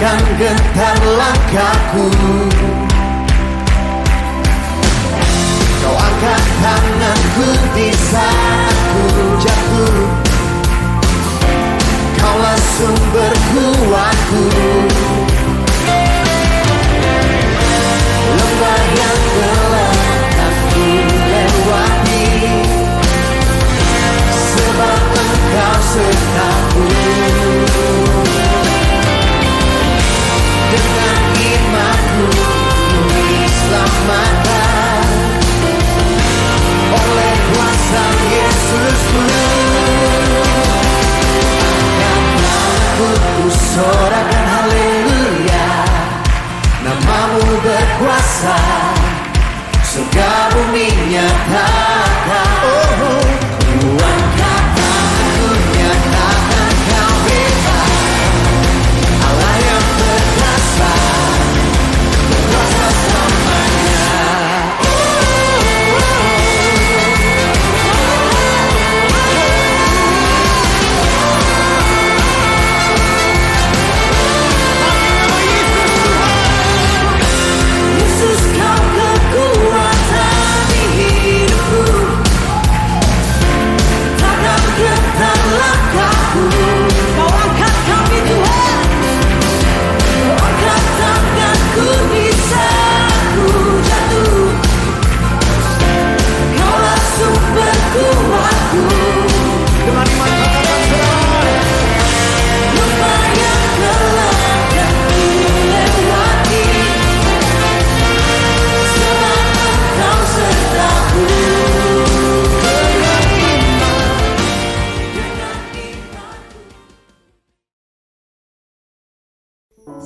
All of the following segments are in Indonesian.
takkan gentar langkahku. Kau angkat tanganku di saat ku jatuh. Kaulah sumber kuatku. Lembah yang gelap ku lewati, sebab Engkau sertaku. Dengan imanku ku diselamatkan oleh kuasa Yesusku. Ku sorakan haleluya, namamu berkuasa, surga bumi nyatakan. Ku angkat tanganku nyatakan kau hebat, Allah yang berkuasa, berkuasa selamanya.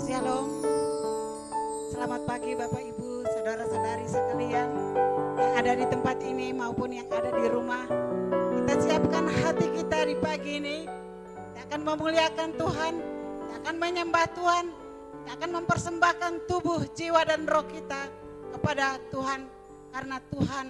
Shalom, selamat pagi Bapak Ibu, saudara-saudari sekalian yang ada di tempat ini maupun yang ada di rumah. Kita siapkan hati kita di pagi ini, kita akan memuliakan Tuhan, kita akan menyembah Tuhan, kita akan mempersembahkan tubuh, jiwa dan roh kita kepada Tuhan. Karena Tuhan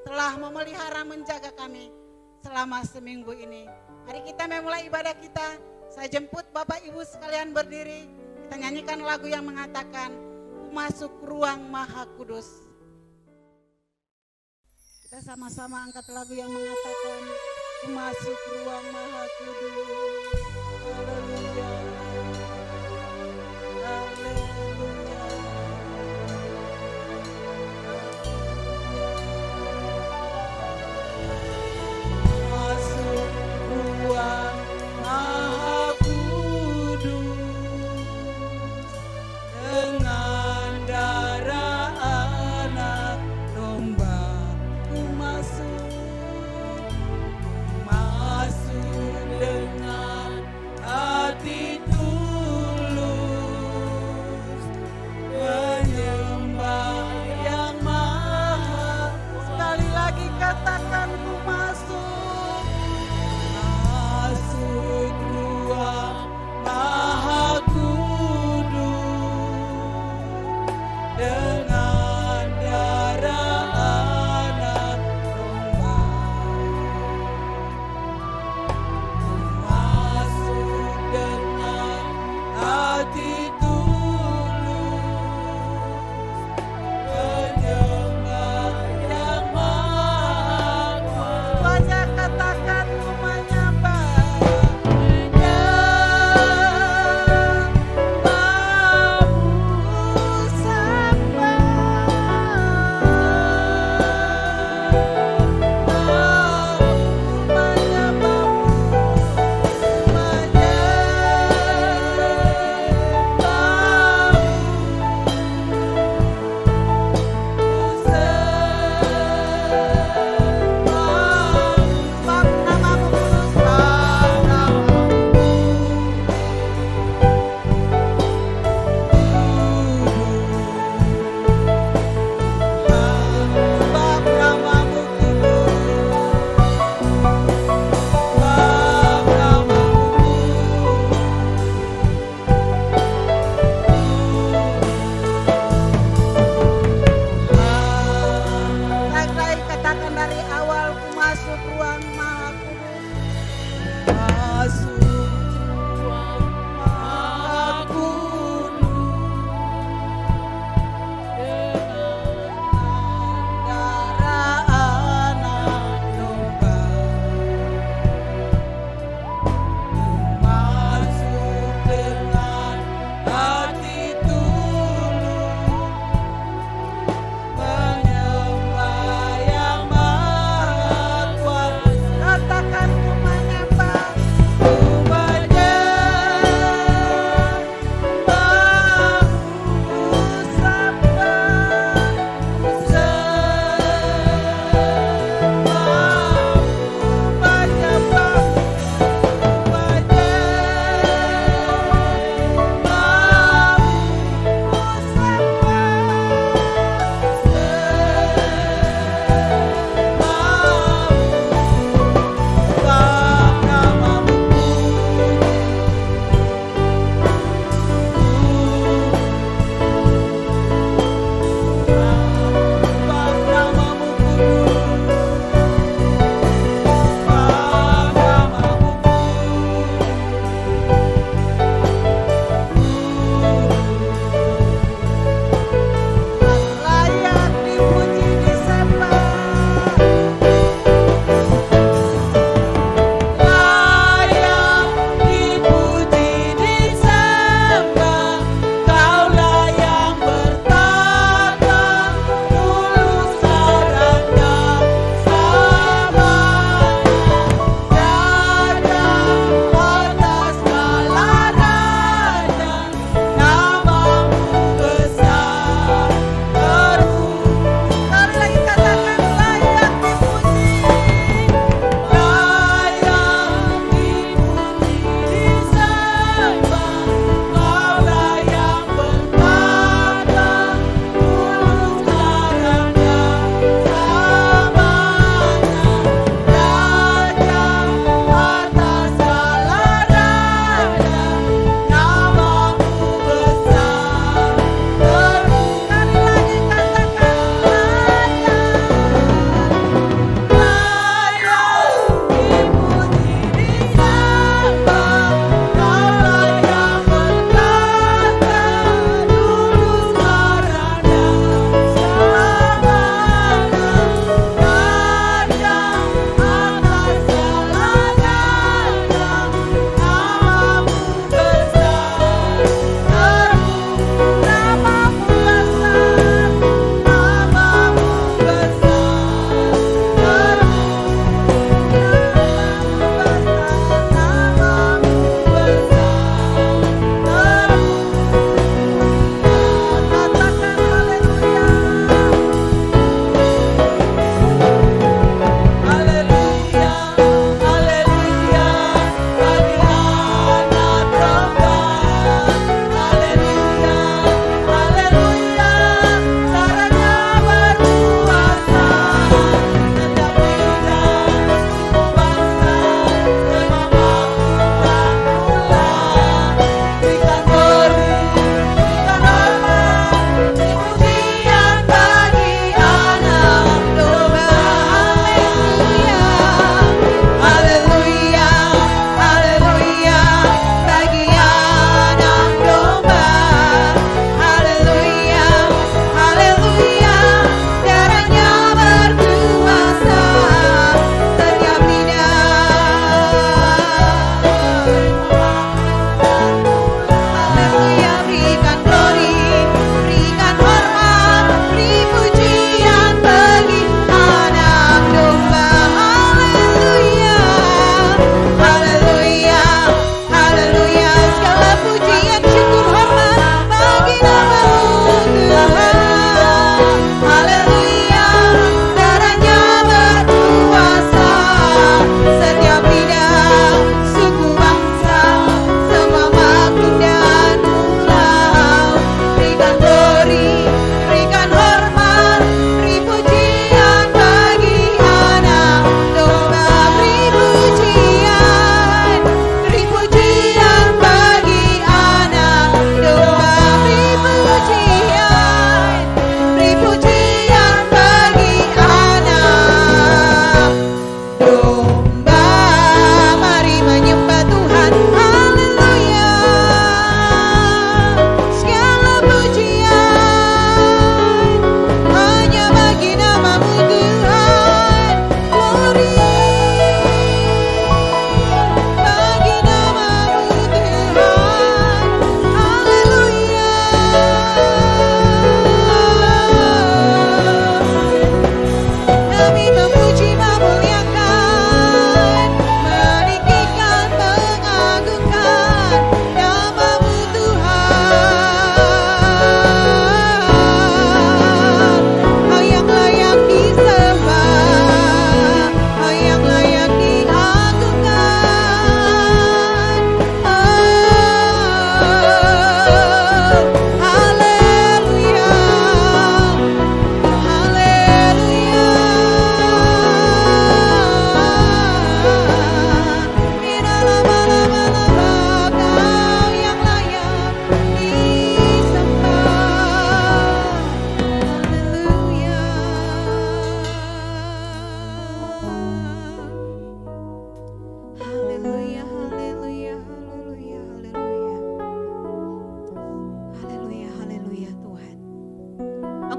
telah memelihara menjaga kami selama seminggu ini. Mari kita memulai ibadah kita. Saya jemput Bapak Ibu sekalian berdiri. Kita nyanyikan lagu yang mengatakan, Ku masuk ruang Maha Kudus. Kita sama-sama angkat lagu yang mengatakan, Ku masuk ruang Maha Kudus. Haleluya. Haleluya. Masuk ruang Maha Kudus. Dengan darah anak domba ku masuk dengan hati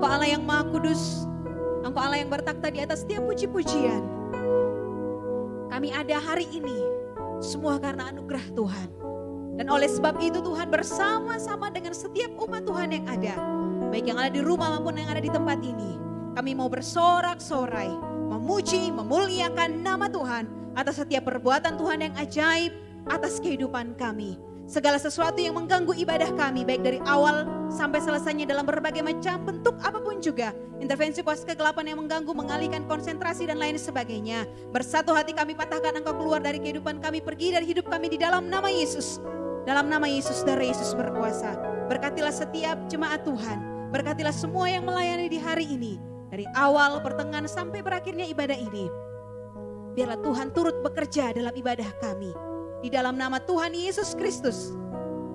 Engkau Allah yang Maha Kudus, Engkau Allah yang bertakhta di atas setiap puji-pujian. Kami ada hari ini semua karena anugerah Tuhan. Dan oleh sebab itu Tuhan bersama-sama dengan setiap umat Tuhan yang ada, baik yang ada di rumah maupun yang ada di tempat ini, kami mau bersorak-sorai, memuji, memuliakan nama Tuhan atas setiap perbuatan Tuhan yang ajaib atas kehidupan kami. Segala sesuatu yang mengganggu ibadah kami, baik dari awal sampai selesainya dalam berbagai macam bentuk apapun juga, intervensi kuasa kegelapan yang mengganggu, mengalihkan konsentrasi dan lain sebagainya, bersatu hati kami patahkan Engkau keluar dari kehidupan kami, pergi dari hidup kami di dalam nama Yesus. Dalam nama Yesus, darah Yesus berkuasa. Berkatilah setiap jemaat Tuhan, berkatilah semua yang melayani di hari ini, dari awal, pertengahan sampai berakhirnya ibadah ini. Biarlah Tuhan turut bekerja dalam ibadah kami. Di dalam nama Tuhan Yesus Kristus,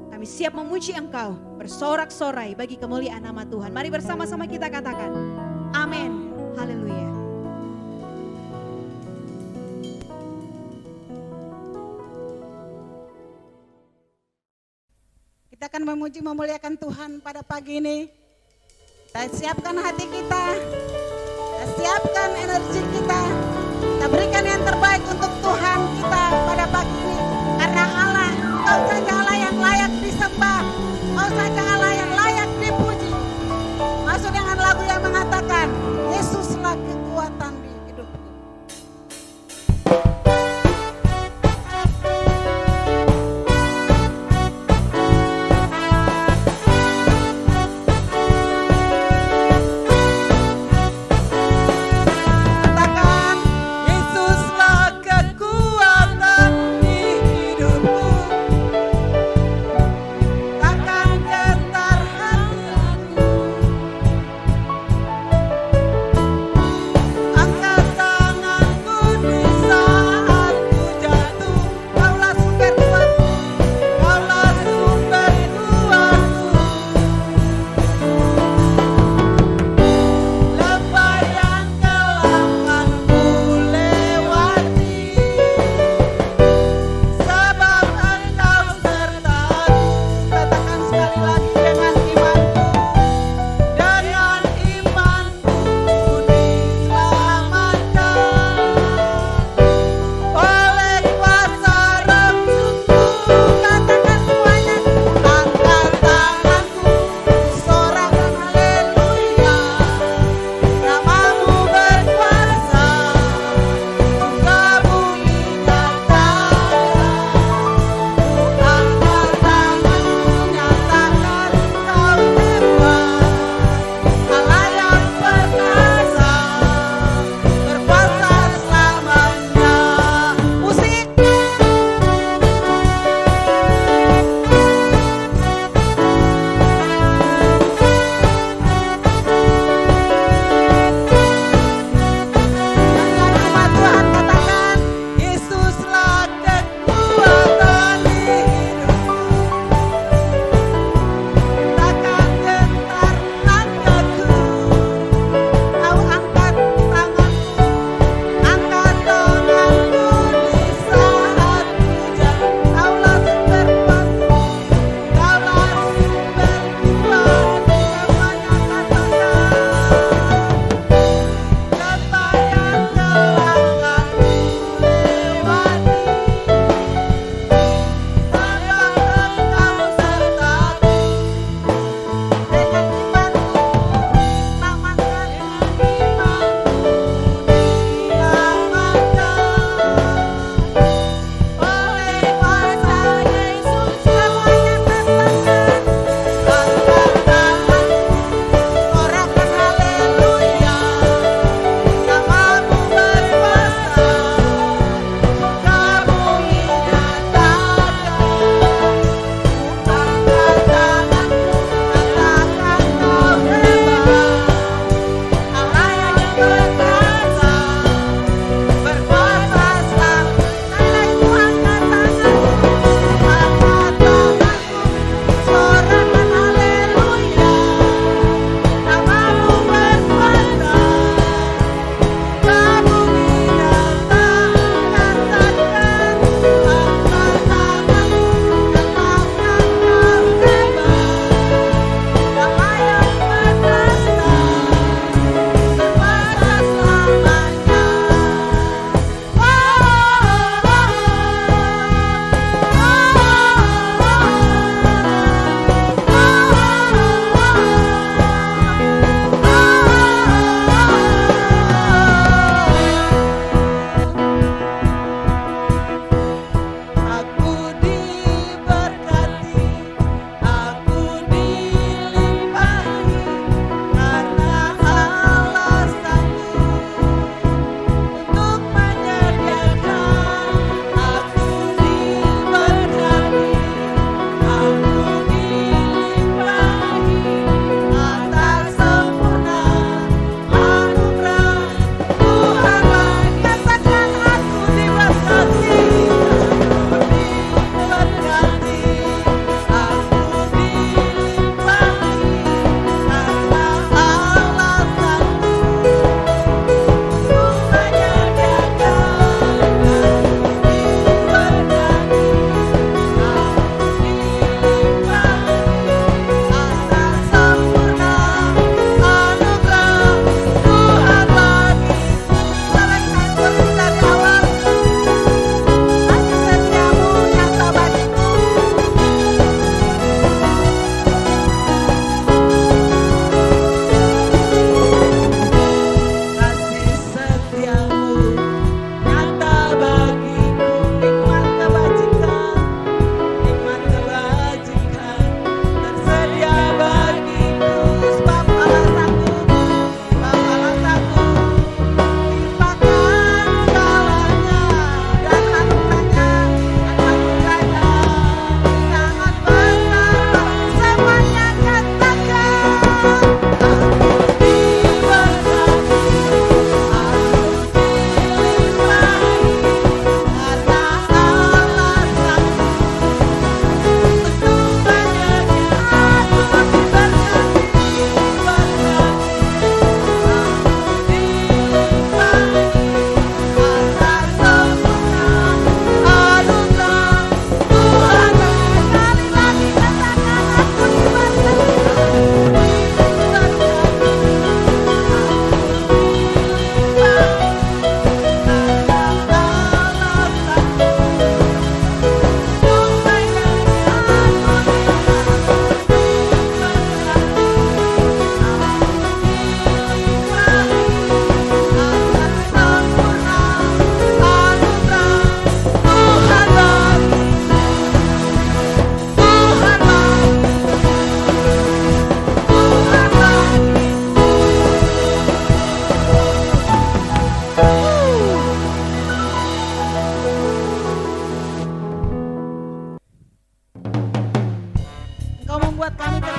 kami siap memuji Engkau, bersorak-sorai bagi kemuliaan nama Tuhan. Mari bersama-sama kita katakan, amin, haleluya. Kita akan memuji memuliakan Tuhan pada pagi ini. Kita siapkan hati kita, kita siapkan energi kita, kita berikan yang terbaik untuk Tuhan kita pada pagi ini. Karena Allah, Kau saja Allah yang layak disembah, Kau saja Allah yang layak dipuji. Masuk dengan lagu yang mengatakan, Yesuslah kekuatan di hidupku. Yesuslah kekuatan di hidupku.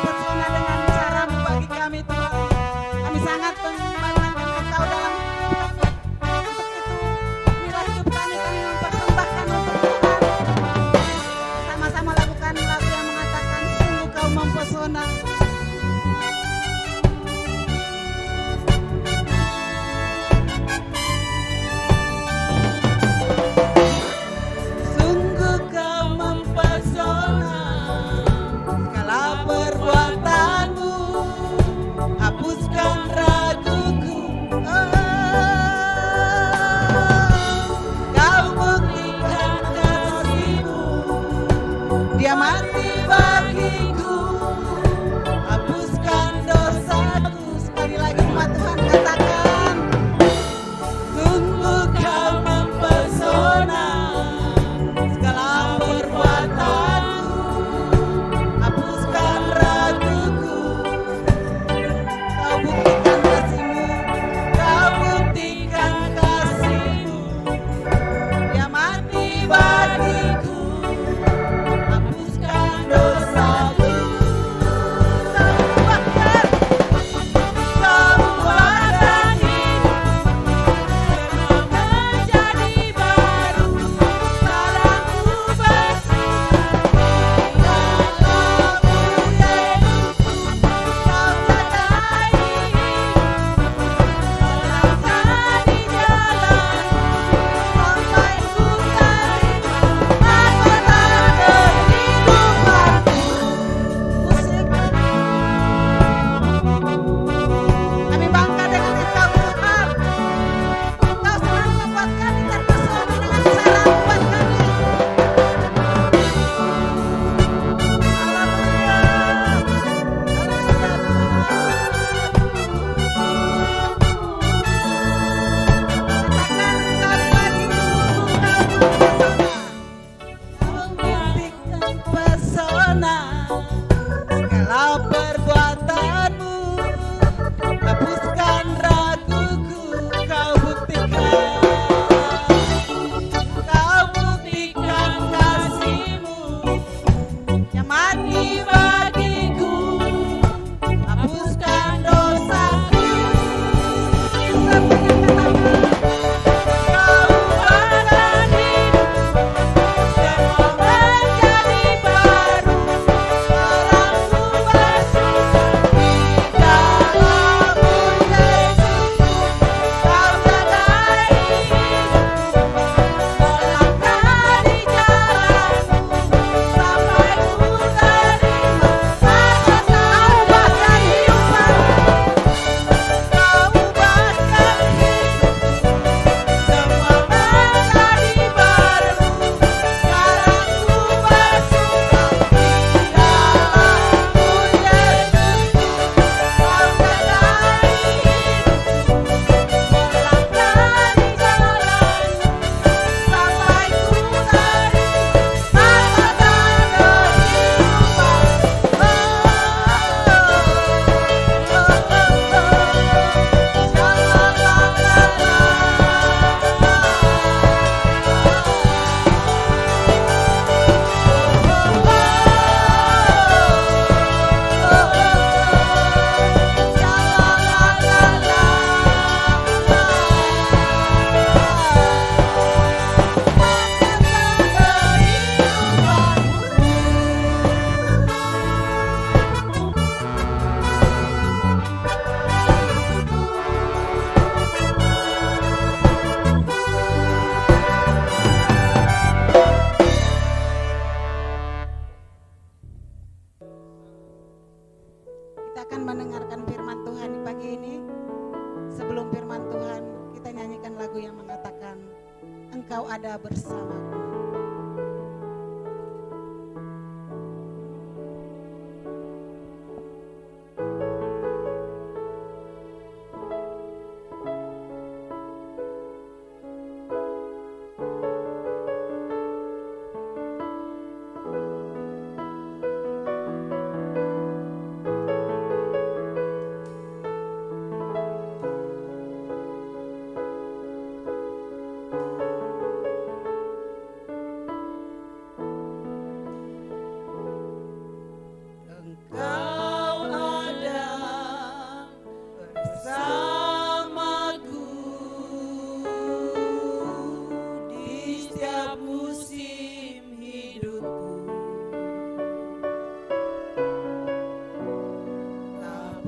terpesona dengan caramu bagi kami Tuhan. Kami sangat membanggakan Engkau dalam hidup kami. Untuk itu, inilah hidup kami mempersembahkan untuk Tuhan. Sama-sama lakukan lagu yang mengatakan sungguh kau mempesona. Sungguh kau mempesona, segala perbuatanmu hapuskan raguku. Kau buktikan kasihmu, dia mati bagiku, hapuskan dosaku. Sekali lagi umat Tuhan katakan, sungguh kau mempesona, segala perbuatanmu hapuskan raguku. Kau buktikan kasihmu, kau buktikan kasihmu, dia mati bagiku, hapuskan dosaku. Kami bangga dengan Engkau Tuhan. Engkau selalu membuat kami terpesona dengan cara buat kami. Katakan sekali lagi, kau buktikan pesona, segala perbuatanmu hapuskan raguku. Kau buktikan kasihmu, yang mati bagiku, hapuskan dosaku. Kau ubahkan hidup, semua menjadi baru. Sekarang ku bersyukur di dalam-Mu Yesus. Kau jagai hidupku, melangkah di jalan-Mu sampai ku terima mahkota kehidupan. Kau ubahkan hidupku, semua menjadi baru. Sekarang ku bersyukur di dalam-Mu Yesus. Kau jagai hidupku, melangkah di jalan-Mu sampai ku terima Kita akan mendengarkan firman Tuhan di pagi ini. Sebelum firman Tuhan, kita nyanyikan lagu yang mengatakan, Engkau ada bersamaku.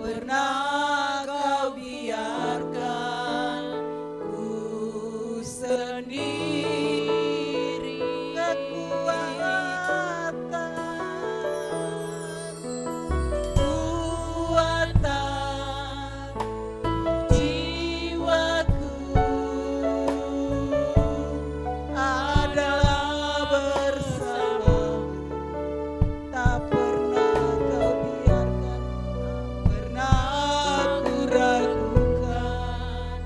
pernah kau biarkan ku sendiri. Kekuatan jiwaku adalah bersamamu. Tak pernah kau biarkan, Pernah ku ragukan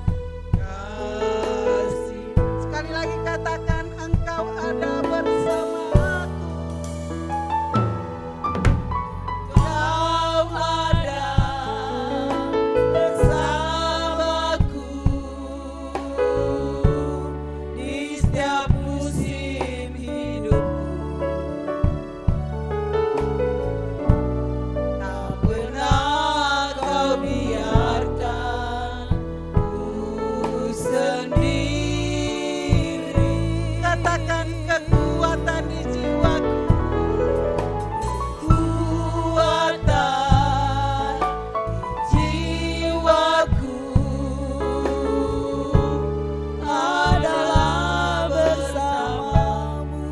kasih. sekali lagi katakan engkau ada bersama aku. Kau ada bersamaku di setiap musim hidupku. Tak pernah kau biarkan ku sendiri. Katakan kekuatan di jiwaku, Kekuatan jiwaku adalah bersamamu.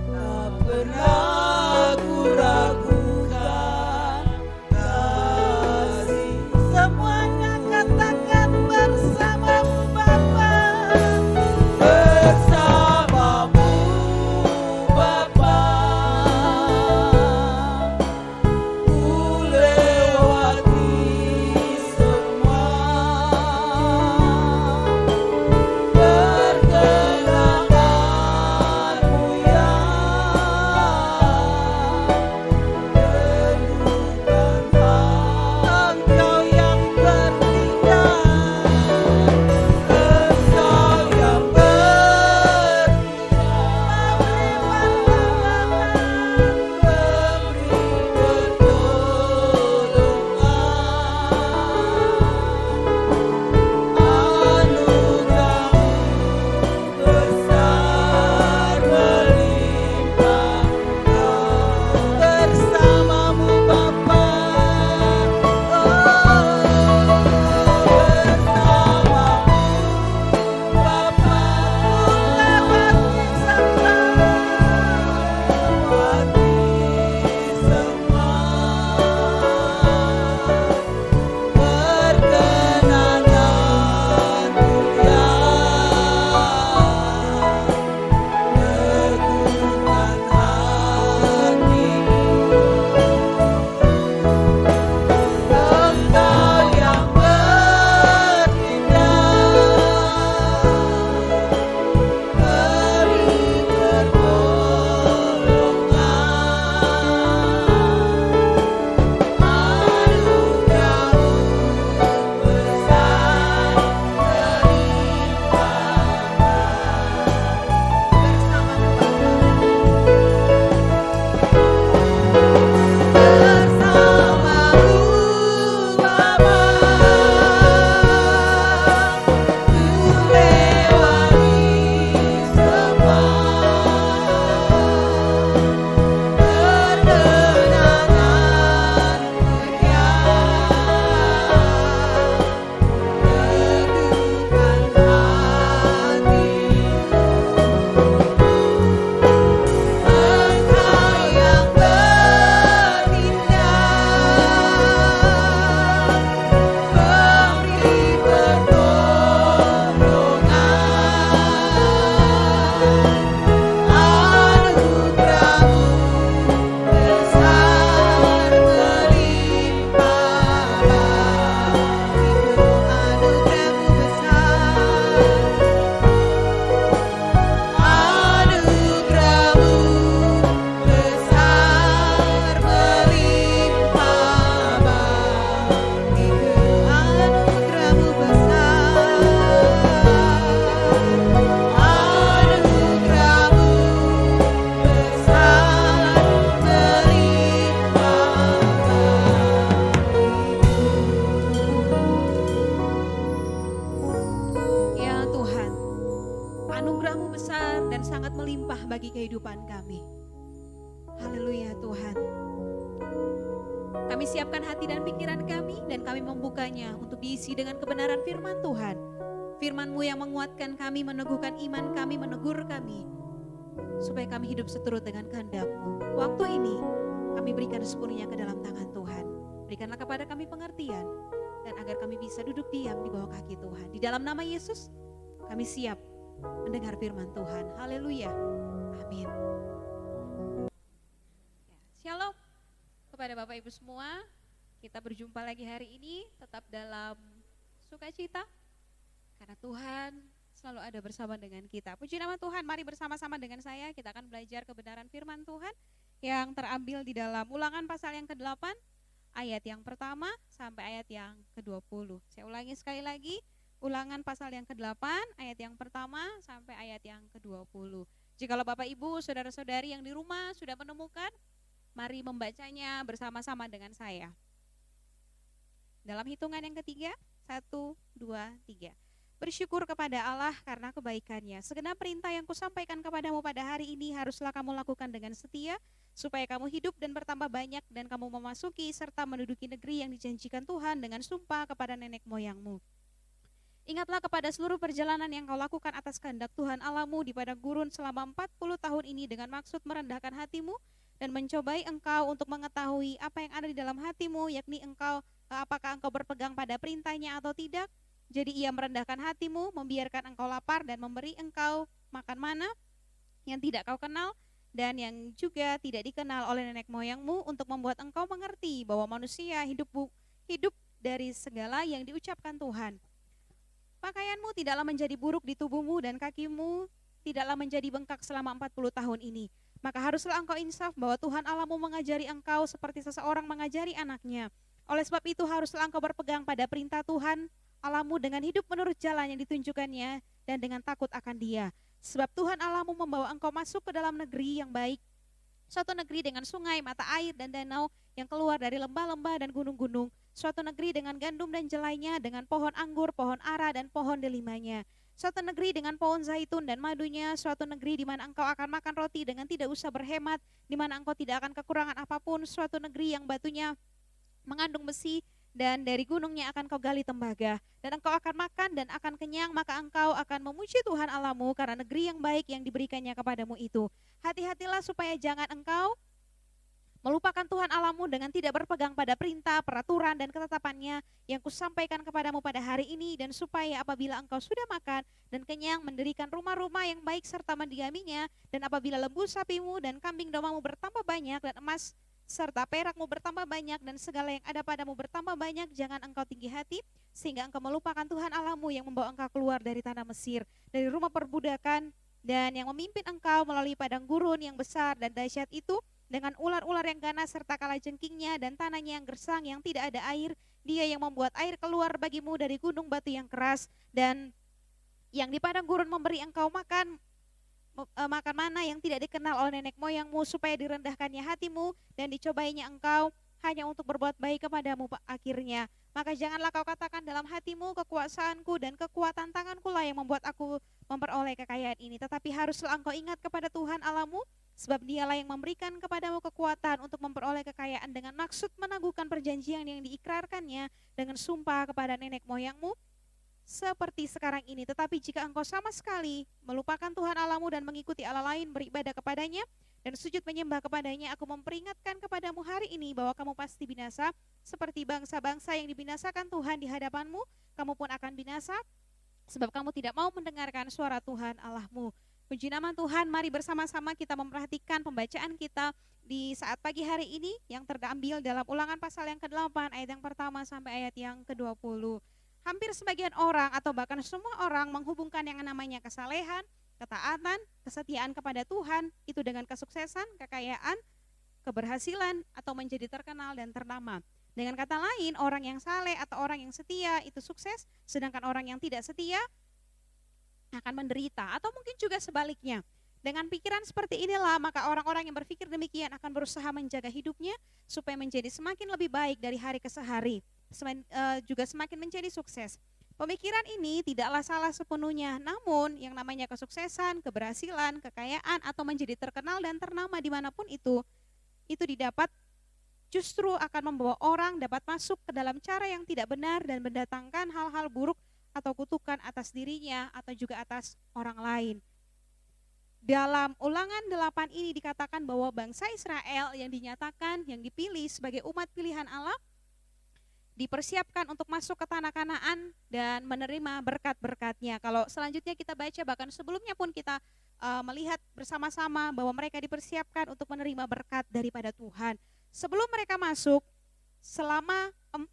Tak pernah ku ragukan kasih. semuanya katakan bersamamu Bapa. Bersamamu Bapa, ku lewati semua perkenaanmu teguhkan Engkau yang bertindak, Engkau yang bersamamu Bapa. Engkau yang bertindak, beri pertolongan, anugerahmu besar bersamamu Bapa, ku lewati semua perkenanan teguhkan hati. Engkau yang bertindak, beri pertolongan, anugerahmu besar melimpah bagiku. Anugerahmu besar melimpah bagiku. Anugerahmu besar melimpah. Ya Tuhan, anugerah-Mu besar dan sangat melimpah bagi kehidupan kami. Haleluya Tuhan. Kami siapkan hati dan pikiran kami dan kami membukanya untuk diisi dengan kebenaran firman Tuhan. Firman-Mu yang menguatkan kami, meneguhkan iman kami, menegur kami, supaya kami hidup seturut dengan kehendak-Mu. Waktu ini kami berikan sepenuhnya ke dalam tangan Tuhan. Berikanlah kepada kami pengertian dan agar kami bisa duduk diam di bawah kaki Tuhan. Di dalam nama Yesus kami siap mendengar firman Tuhan. Haleluya. Amin. Shalom kepada Bapak Ibu semua. Kita berjumpa lagi hari ini tetap dalam sukacita karena Tuhan selalu ada bersama dengan kita. Puji nama Tuhan. Mari bersama-sama dengan saya kita akan belajar kebenaran firman Tuhan yang terambil di dalam Ulangan pasal yang ke-8 ayat yang pertama sampai ayat yang ke-20. Saya ulangi sekali lagi, Ulangan pasal yang ke-8 ayat yang pertama sampai ayat yang ke-20. Jikalau Bapak Ibu, saudara-saudari yang di rumah sudah menemukan, mari membacanya bersama-sama dengan saya. Dalam hitungan yang ketiga, 1, 2, 3. Bersyukur kepada Allah karena kebaikannya. Segenap perintah yang kusampaikan kepadamu pada hari ini haruslah kamu lakukan dengan setia, supaya kamu hidup dan bertambah banyak dan kamu memasuki serta menduduki negeri yang dijanjikan Tuhan dengan sumpah kepada nenek moyangmu. Ingatlah kepada seluruh perjalanan yang kau lakukan atas kehendak Tuhan Allahmu di padang gurun selama 40 tahun ini dengan maksud merendahkan hatimu dan mencobai engkau untuk mengetahui apa yang ada di dalam hatimu, yakni apakah engkau berpegang pada perintahnya atau tidak. Jadi ia merendahkan hatimu, membiarkan engkau lapar dan memberi engkau makan mana yang tidak kau kenal dan yang juga tidak dikenal oleh nenek moyangmu, untuk membuat engkau mengerti bahwa manusia hidup dari segala yang diucapkan Tuhan. Pakaianmu tidaklah menjadi buruk di tubuhmu dan kakimu tidaklah menjadi bengkak selama 40 tahun ini. Maka haruslah engkau insaf bahwa Tuhan Allahmu mengajari engkau seperti seseorang mengajari anaknya. Oleh sebab itu haruslah engkau berpegang pada perintah Tuhan Allahmu dengan hidup menurut jalan yang ditunjukkannya dan dengan takut akan Dia. Sebab Tuhan Allahmu membawa engkau masuk ke dalam negeri yang baik, suatu negeri dengan sungai, mata air dan danau yang keluar dari lembah-lembah dan gunung-gunung, suatu negeri dengan gandum dan jelainya, dengan pohon anggur, pohon ara dan pohon delimanya, suatu negeri dengan pohon zaitun dan madunya, suatu negeri di mana engkau akan makan roti dengan tidak usah berhemat, di mana engkau tidak akan kekurangan apapun, suatu negeri yang batunya mengandung besi dan dari gunungnya akan kau gali tembaga, dan engkau akan makan dan akan kenyang, maka engkau akan memuji Tuhan Allahmu karena negeri yang baik yang diberikannya kepadamu itu. Hati-hatilah supaya jangan engkau melupakan Tuhan Allahmu dengan tidak berpegang pada perintah, peraturan dan ketetapannya yang kusampaikan kepadamu pada hari ini, dan supaya apabila engkau sudah makan dan kenyang, mendirikan rumah-rumah yang baik serta mendiaminya, dan apabila lembu sapimu dan kambing dombamu bertambah banyak dan emas serta perakmu bertambah banyak dan segala yang ada padamu bertambah banyak, jangan engkau tinggi hati sehingga engkau melupakan Tuhan Allahmu yang membawa engkau keluar dari tanah Mesir, dari rumah perbudakan, dan yang memimpin engkau melalui padang gurun yang besar dan dahsyat itu, dengan ular-ular yang ganas serta kalajengkingnya dan tanahnya yang gersang yang tidak ada air. Dia yang membuat air keluar bagimu dari gunung batu yang keras, dan yang di padang gurun memberi engkau makan mana yang tidak dikenal oleh nenek moyangmu, supaya direndahkannya hatimu dan dicobainya engkau hanya untuk berbuat baik kepadamu akhirnya. Maka janganlah kau katakan dalam hatimu, kekuasaanku dan kekuatan tanganku lah yang membuat aku memperoleh kekayaan ini, tetapi haruslah engkau ingat kepada Tuhan Allahmu, sebab Dialah yang memberikan kepadamu kekuatan untuk memperoleh kekayaan dengan maksud meneguhkan perjanjian yang diikrarkannya dengan sumpah kepada nenek moyangmu seperti sekarang ini. Tetapi jika engkau sama sekali melupakan Tuhan Allahmu dan mengikuti Allah lain, beribadah kepadanya dan sujud menyembah kepadanya, aku memperingatkan kepadamu hari ini bahwa kamu pasti binasa seperti bangsa-bangsa yang dibinasakan Tuhan di hadapanmu. Kamu pun akan binasa sebab kamu tidak mau mendengarkan suara Tuhan Allahmu. Puji nama Tuhan. Mari bersama-sama kita memperhatikan pembacaan kita di saat pagi hari ini yang terambil dalam Ulangan pasal yang ke-8 ayat yang pertama sampai ayat yang ke-20. Hampir sebagian orang atau bahkan semua orang menghubungkan yang namanya kesalehan, ketaatan, kesetiaan kepada Tuhan itu dengan kesuksesan, kekayaan, keberhasilan atau menjadi terkenal dan ternama. Dengan kata lain, orang yang saleh atau orang yang setia itu sukses, sedangkan orang yang tidak setia akan menderita, atau mungkin juga sebaliknya. Dengan pikiran seperti inilah maka orang-orang yang berpikir demikian akan berusaha menjaga hidupnya supaya menjadi semakin lebih baik dari hari ke hari, juga semakin menjadi sukses. Pemikiran ini tidaklah salah sepenuhnya, namun yang namanya kesuksesan, keberhasilan, kekayaan atau menjadi terkenal dan ternama dimanapun itu didapat justru akan membawa orang dapat masuk ke dalam cara yang tidak benar dan mendatangkan hal-hal buruk atau kutukan atas dirinya atau juga atas orang lain. Dalam Ulangan 8 ini dikatakan bahwa bangsa Israel yang dinyatakan, yang dipilih sebagai umat pilihan Allah, dipersiapkan untuk masuk ke tanah Kanaan dan menerima berkat-berkatnya. Kalau selanjutnya kita baca, bahkan sebelumnya pun kita melihat bersama-sama bahwa mereka dipersiapkan untuk menerima berkat daripada Tuhan. Sebelum mereka masuk, selama 40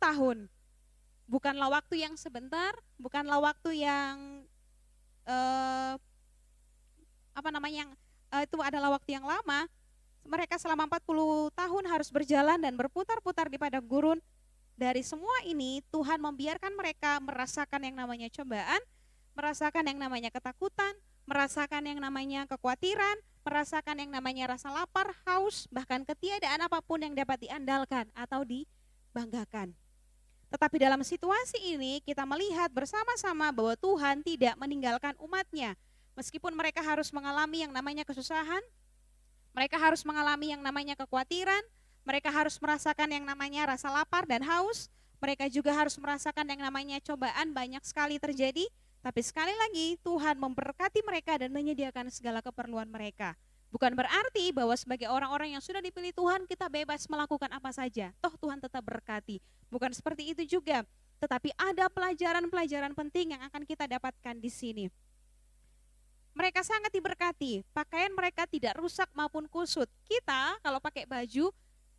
tahun, bukanlah waktu yang sebentar, bukanlah waktu yang itu adalah waktu yang lama. Mereka selama 40 tahun harus berjalan dan berputar-putar di padang gurun. Dari semua ini Tuhan membiarkan mereka merasakan yang namanya cobaan, merasakan yang namanya ketakutan, merasakan yang namanya kekhawatiran, merasakan yang namanya rasa lapar, haus, bahkan ketiadaan apapun yang dapat diandalkan atau dibanggakan. Tetapi dalam situasi ini kita melihat bersama-sama bahwa Tuhan tidak meninggalkan umatnya. Meskipun mereka harus mengalami yang namanya kesusahan, mereka harus mengalami yang namanya kekhawatiran, mereka harus merasakan yang namanya rasa lapar dan haus, mereka juga harus merasakan yang namanya cobaan banyak sekali terjadi. Tapi sekali lagi Tuhan memberkati mereka dan menyediakan segala keperluan mereka. Bukan berarti bahwa sebagai orang-orang yang sudah dipilih Tuhan kita bebas melakukan apa saja. Toh Tuhan tetap berkati. Bukan seperti itu juga. Tetapi ada pelajaran-pelajaran penting yang akan kita dapatkan di sini. Mereka sangat diberkati. Pakaian mereka tidak rusak maupun kusut. Kita kalau pakai baju,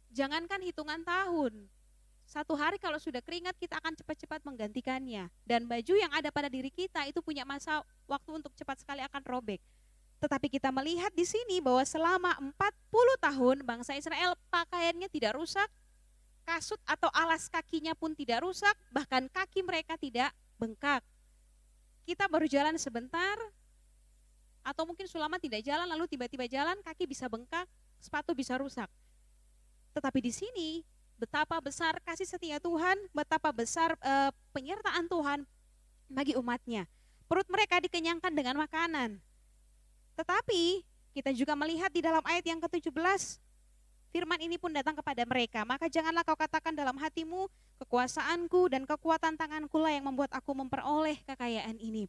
jangankan hitungan tahun. Satu hari kalau sudah keringat kita akan cepat-cepat menggantikannya. Dan baju yang ada pada diri kita itu punya masa waktu untuk cepat sekali akan robek. Tetapi kita melihat di sini bahwa selama 40 tahun bangsa Israel pakaiannya tidak rusak, kasut atau alas kakinya pun tidak rusak, bahkan kaki mereka tidak bengkak. Kita baru jalan sebentar, atau mungkin selama tidak jalan lalu tiba-tiba jalan kaki bisa bengkak, sepatu bisa rusak. Tetapi di sini betapa besar kasih setia Tuhan, betapa besar penyertaan Tuhan bagi umatnya. Perut mereka dikenyangkan dengan makanan. Tetapi kita juga melihat di dalam ayat yang ke-17, firman ini pun datang kepada mereka. Maka janganlah kau katakan dalam hatimu, kekuasaanku dan kekuatan tanganku lah yang membuat aku memperoleh kekayaan ini.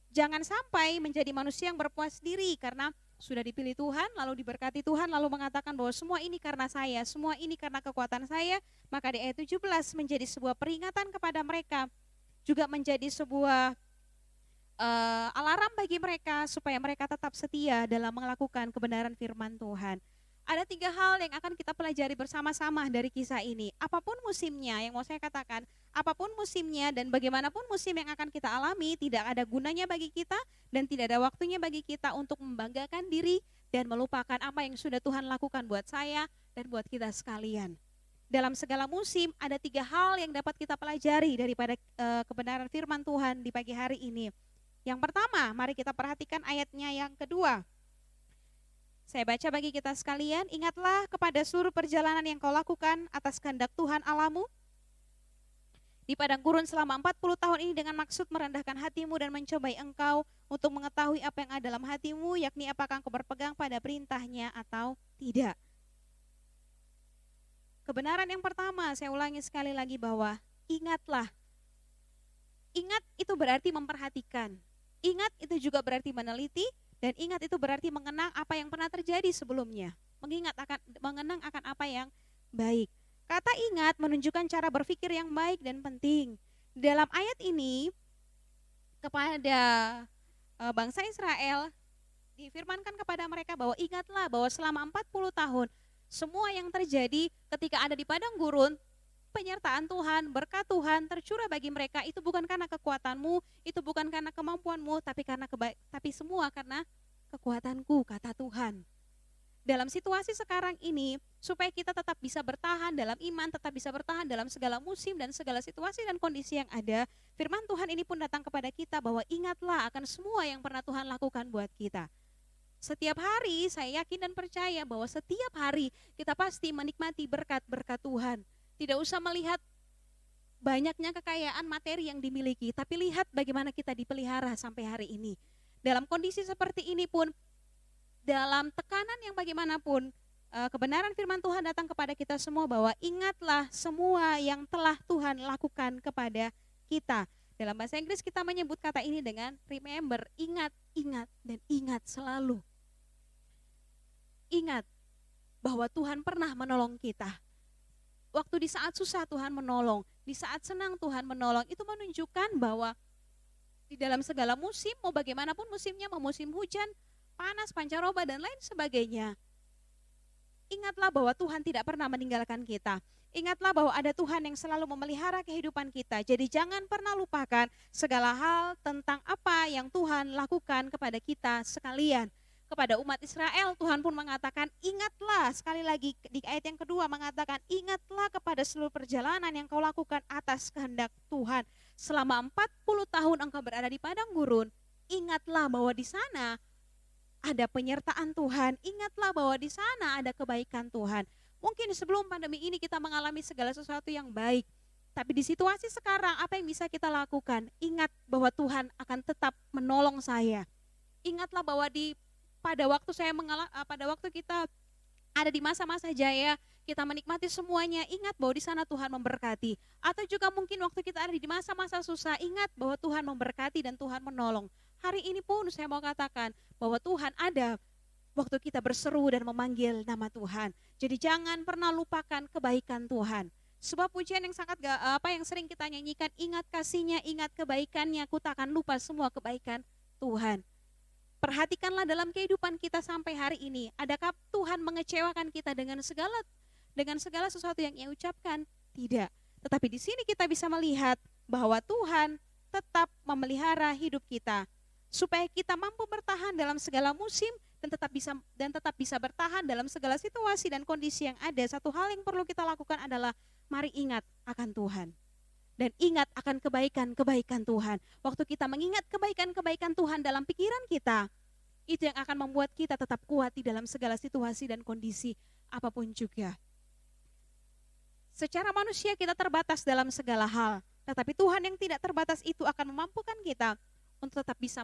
Jangan sampai menjadi manusia yang berpuas diri karena sudah dipilih Tuhan, lalu diberkati Tuhan, lalu mengatakan bahwa semua ini karena saya, semua ini karena kekuatan saya. Maka di ayat 17 menjadi sebuah peringatan kepada mereka, juga menjadi sebuah alarm bagi mereka supaya mereka tetap setia dalam melakukan kebenaran firman Tuhan. Ada 3 hal yang akan kita pelajari bersama-sama dari kisah ini. Apapun musimnya, yang mau saya katakan, apapun musimnya dan bagaimanapun musim yang akan kita alami, tidak ada gunanya bagi kita dan tidak ada waktunya bagi kita untuk membanggakan diri dan melupakan apa yang sudah Tuhan lakukan buat saya dan buat kita sekalian. Dalam segala musim ada 3 hal yang dapat kita pelajari daripada kebenaran firman Tuhan di pagi hari ini. Yang pertama, mari kita perhatikan ayatnya yang kedua. Saya baca bagi kita sekalian, ingatlah kepada seluruh perjalanan yang kau lakukan atas kehendak Tuhan Allahmu di padang gurun selama 40 tahun ini dengan maksud merendahkan hatimu dan mencobai engkau untuk mengetahui apa yang ada dalam hatimu, yakni apakah engkau berpegang pada perintahnya atau tidak. Kebenaran yang pertama, saya ulangi sekali lagi bahwa ingatlah. Ingat itu berarti memperhatikan. Ingat itu juga berarti meneliti. Dan ingat itu berarti mengenang apa yang pernah terjadi sebelumnya. Mengenang akan apa yang baik. Kata ingat menunjukkan cara berpikir yang baik dan penting. Dalam ayat ini kepada bangsa Israel difirmankan kepada mereka bahwa ingatlah bahwa selama 40 tahun semua yang terjadi ketika ada di padang gurun, penyertaan Tuhan, berkat Tuhan tercurah bagi mereka. Itu bukan karena kekuatanmu, itu bukan karena kemampuanmu, tapi semua karena kekuatanku, kata Tuhan. Dalam situasi sekarang ini, supaya kita tetap bisa bertahan dalam iman, tetap bisa bertahan dalam segala musim dan segala situasi dan kondisi yang ada, firman Tuhan ini pun datang kepada kita bahwa ingatlah akan semua yang pernah Tuhan lakukan buat kita. Setiap hari saya yakin dan percaya bahwa setiap hari kita pasti menikmati berkat-berkat Tuhan. Tidak usah melihat banyaknya kekayaan materi yang dimiliki, tapi lihat bagaimana kita dipelihara sampai hari ini. Dalam kondisi seperti ini pun, dalam tekanan yang bagaimanapun, kebenaran firman Tuhan datang kepada kita semua bahwa ingatlah semua yang telah Tuhan lakukan kepada kita. Dalam bahasa Inggris kita menyebut kata ini dengan remember, ingat, ingat, dan ingat selalu. Ingat bahwa Tuhan pernah menolong kita. Waktu di saat susah Tuhan menolong, di saat senang Tuhan menolong, itu menunjukkan bahwa di dalam segala musim, mau bagaimanapun musimnya, mau musim hujan, panas, pancaroba, dan lain sebagainya. Ingatlah bahwa Tuhan tidak pernah meninggalkan kita. Ingatlah bahwa ada Tuhan yang selalu memelihara kehidupan kita. Jadi jangan pernah lupakan segala hal tentang apa yang Tuhan lakukan kepada kita sekalian. Kepada umat Israel, Tuhan pun mengatakan, ingatlah, sekali lagi di ayat yang kedua mengatakan, ingatlah kepada seluruh perjalanan yang kau lakukan atas kehendak Tuhan. Selama 40 tahun engkau berada di padang gurun, ingatlah bahwa di sana ada penyertaan Tuhan, ingatlah bahwa di sana ada kebaikan Tuhan. Mungkin sebelum pandemi ini kita mengalami segala sesuatu yang baik, tapi di situasi sekarang apa yang bisa kita lakukan? Ingat bahwa Tuhan akan tetap menolong saya. Ingatlah bahwa pada waktu kita ada di masa-masa jaya, kita menikmati semuanya, ingat bahwa di sana Tuhan memberkati. Atau juga mungkin waktu kita ada di masa-masa susah, ingat bahwa Tuhan memberkati dan Tuhan menolong. Hari ini pun saya mau katakan bahwa Tuhan ada waktu kita berseru dan memanggil nama Tuhan. Jadi jangan pernah lupakan kebaikan Tuhan. Sebuah pujian yang yang sering kita nyanyikan, ingat kasih-Nya, ingat kebaikannya, ku takkan lupa semua kebaikan Tuhan. Perhatikanlah dalam kehidupan kita sampai hari ini, adakah Tuhan mengecewakan kita dengan segala sesuatu yang Ia ucapkan? Tidak. Tetapi di sini kita bisa melihat bahwa Tuhan tetap memelihara hidup kita supaya kita mampu bertahan dalam segala musim dan tetap bisa bertahan dalam segala situasi dan kondisi yang ada. Satu hal yang perlu kita lakukan adalah mari ingat akan Tuhan. Dan ingat akan kebaikan-kebaikan Tuhan. Waktu kita mengingat kebaikan-kebaikan Tuhan dalam pikiran kita, itu yang akan membuat kita tetap kuat di dalam segala situasi dan kondisi apapun juga. Secara manusia kita terbatas dalam segala hal, tetapi Tuhan yang tidak terbatas itu akan memampukan kita untuk tetap bisa